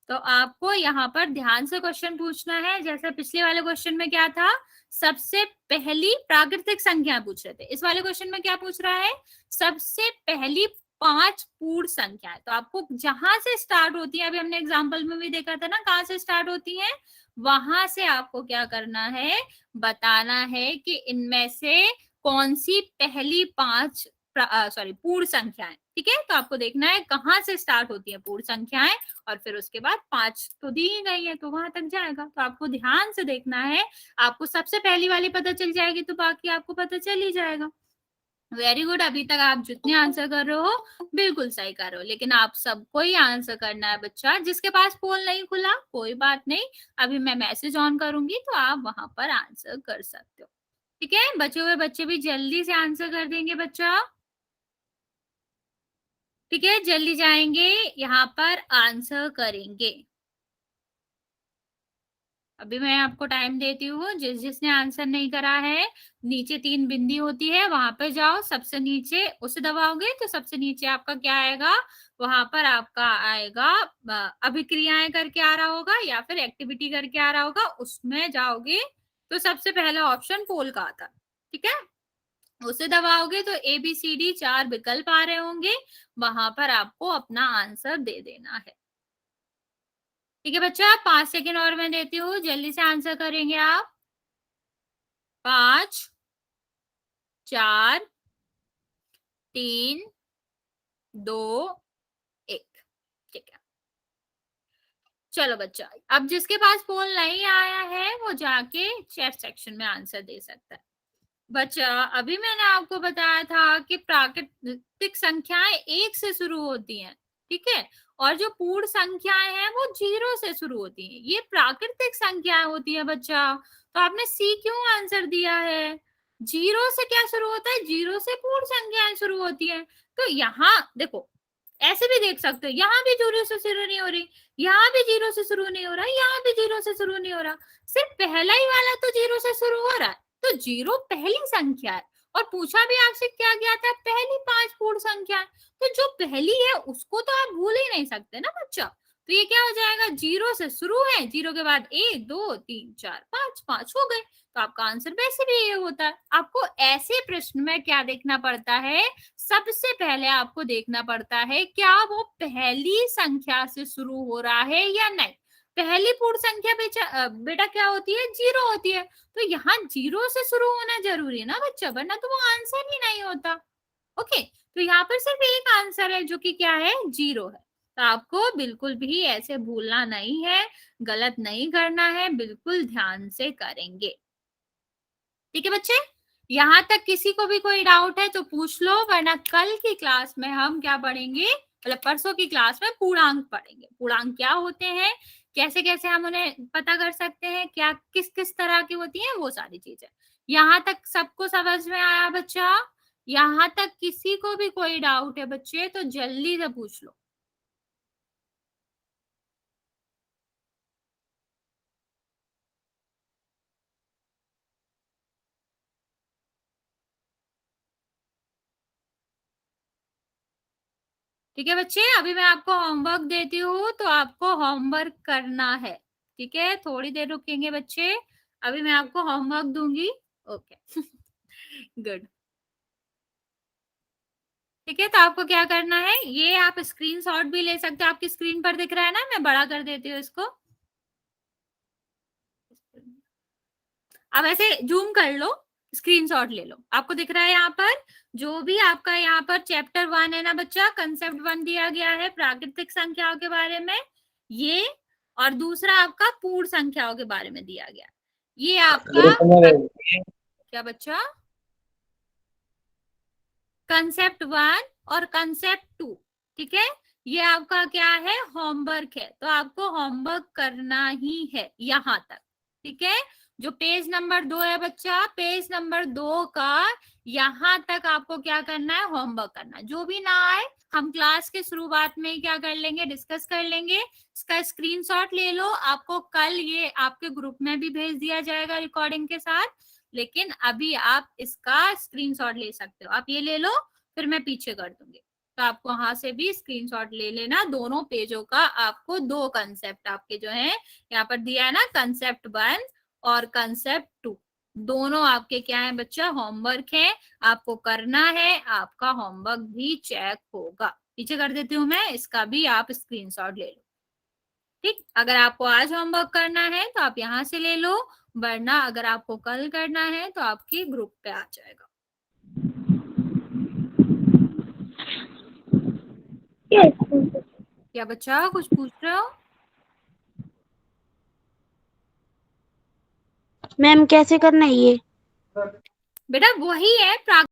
तो आपको यहाँ पर ध्यान से क्वेश्चन पूछना है। जैसे पिछले वाले क्वेश्चन में क्या था, सबसे पहली प्राकृतिक संख्या पूछ रहे थे, इस वाले क्वेश्चन में क्या पूछ रहा है, सबसे पहली 5 पूर्ण संख्याएं। तो आपको जहां से स्टार्ट होती है, अभी हमने एग्जाम्पल में भी देखा था ना, कहाँ से स्टार्ट होती है, वहां से आपको क्या करना है, बताना है कि इनमें से कौन सी पहली 5 पूर्ण संख्याएं, ठीक है। तो आपको देखना है कहाँ से स्टार्ट होती है पूर्ण संख्याएं, और फिर उसके बाद 5 तो दी ही गई है, तो वहां तक जाएगा। तो आपको ध्यान से देखना है, आपको सबसे पहली वाली पता चल जाएगी तो बाकी आपको पता चल ही जाएगा। वेरी गुड, अभी तक आप जितने आंसर कर रहे हो बिल्कुल सही कर रहे हो, लेकिन आप सबको ही आंसर करना है बच्चा। जिसके पास पोल नहीं खुला कोई बात नहीं, अभी मैं मैसेज ऑन करूंगी तो आप वहां पर आंसर कर सकते हो। ठीक है, बचे हुए बच्चे भी जल्दी से आंसर कर देंगे बच्चा। ठीक है, जल्दी जाएंगे यहाँ पर आंसर करेंगे। अभी मैं आपको टाइम देती हूँ। जिसने आंसर नहीं करा है, नीचे 3 बिंदी होती है, वहां पर जाओ, सबसे नीचे उसे दबाओगे तो सबसे नीचे आपका क्या आएगा, वहां पर आपका आएगा अभिक्रियाएं करके आ रहा होगा या फिर एक्टिविटी करके आ रहा होगा, उसमें जाओगे तो सबसे पहला ऑप्शन पोल का आता। ठीक है, उसे दबाओगे तो ABCD 4 विकल्प आ रहे होंगे, वहां पर आपको अपना आंसर दे देना है। ठीक है बच्चा, 5 सेकेंड और मैं देती हूँ, जल्दी से आंसर करेंगे आप। 5 4 3 2 1। ठीक है, चलो बच्चा, अब जिसके पास पोल नहीं आया है वो जाके चैट सेक्शन में आंसर दे सकता है। बच्चा, अभी मैंने आपको बताया था कि प्राकृतिक संख्याएं 1 से शुरू होती हैं, ठीक है, और जो पूर्ण संख्याएं हैं वो 0 से शुरू होती हैं। ये प्राकृतिक संख्याएं होती है बच्चा। तो आपने सी क्यों आंसर दिया है? 0 से क्या शुरू होता है? 0 से पूर्ण संख्याएं शुरू होती हैं। तो यहाँ देखो, ऐसे भी देख सकते हो, यहाँ भी 0 से शुरू नहीं हो रही, यहाँ भी 0 से शुरू नहीं हो रहा, यहाँ भी 0 से शुरू नहीं हो रहा, सिर्फ पहला ही वाला तो 0 से शुरू हो रहा है। तो 0 पहली संख्या है, और पूछा भी आपसे क्या गया था, पहली 5 पूर्ण संख्या है। तो जो पहली है उसको तो आप भूल ही नहीं सकते ना बच्चा। तो ये क्या हो जाएगा, 0 से शुरू है, 0 के बाद 1 2 3 4 5, 5 हो गए। तो आपका आंसर वैसे भी ये होता है। आपको ऐसे प्रश्न में क्या देखना पड़ता है, सबसे पहले आपको देखना पड़ता है क्या वो पहली संख्या से शुरू हो रहा है या नहीं। पहली पूर्ण संख्या बेटा क्या होती है, 0 होती है। तो यहाँ 0 से शुरू होना जरूरी है ना बच्चा, वरना तो वो आंसर ही नहीं होता। ओके, तो यहाँ पर सिर्फ एक आंसर है जो कि क्या है, 0 है। तो आपको बिल्कुल भी ऐसे भूलना नहीं है, गलत नहीं करना है, बिल्कुल ध्यान से करेंगे। ठीक है बच्चे, यहाँ तक किसी को भी कोई डाउट है तो पूछ लो, वरना कल की क्लास में हम क्या पढ़ेंगे, मतलब परसों की क्लास में पूर्णांक पढ़ेंगे। पूर्णांक क्या होते हैं, कैसे कैसे हम उन्हें पता कर सकते हैं, क्या किस किस तरह की होती है, वो सारी चीजें। यहाँ तक सबको समझ में आया बच्चा? यहाँ तक किसी को भी कोई डाउट है बच्चे तो जल्दी से पूछ लो। ठीक है बच्चे, अभी मैं आपको होमवर्क देती हूँ तो आपको होमवर्क करना है। ठीक है, थोड़ी देर रुकेंगे बच्चे, अभी मैं आपको होमवर्क दूंगी। Okay good. ठीक है, तो आपको क्या करना है, ये आप स्क्रीनशॉट भी ले सकते हो, आपकी स्क्रीन पर दिख रहा है ना, मैं बड़ा कर देती हूँ इसको। अब ऐसे जूम कर लो, स्क्रीनशॉट ले लो, आपको दिख रहा है यहाँ पर जो भी आपका यहाँ पर चैप्टर 1 है ना बच्चा, कंसेप्ट 1 दिया गया है प्राकृतिक संख्याओं के बारे में ये, और दूसरा आपका पूर्ण संख्याओं के बारे में दिया गया। ये आपका क्या बच्चा, कंसेप्ट 1 और कंसेप्ट 2। ठीक है, ये आपका क्या है, होमवर्क है, तो आपको होमवर्क करना ही है यहाँ तक। ठीक है, जो पेज नंबर 2 है बच्चा, पेज नंबर 2 का यहाँ तक आपको क्या करना है, होमवर्क करना। जो भी ना आए हम क्लास के शुरुआत में क्या कर लेंगे, डिस्कस कर लेंगे। इसका स्क्रीनशॉट ले लो, आपको कल ये आपके ग्रुप में भी भेज दिया जाएगा रिकॉर्डिंग के साथ, लेकिन अभी आप इसका स्क्रीनशॉट ले सकते हो। आप ये ले लो, फिर मैं पीछे कर दूंगी, तो आपको वहां से भी स्क्रीनशॉट ले लेना। दोनों पेजों का आपको 2 कंसेप्ट आपके जो है यहाँ पर दिया है ना, कंसेप्ट 1 और कंसेप्ट 2, दोनों आपके क्या है बच्चा, होमवर्क है, आपको करना है। आपका होमवर्क भी चेक होगा, पीछे कर देती हूँ मैं, इसका भी आप स्क्रीनशॉट ले लो। ठीक, अगर आपको आज होमवर्क करना है तो आप यहाँ से ले लो, वरना अगर आपको कल करना है तो आपके ग्रुप पे आ जाएगा। क्या बच्चा कुछ पूछ रहे हो? मैम कैसे करना है ये? बेटा वही है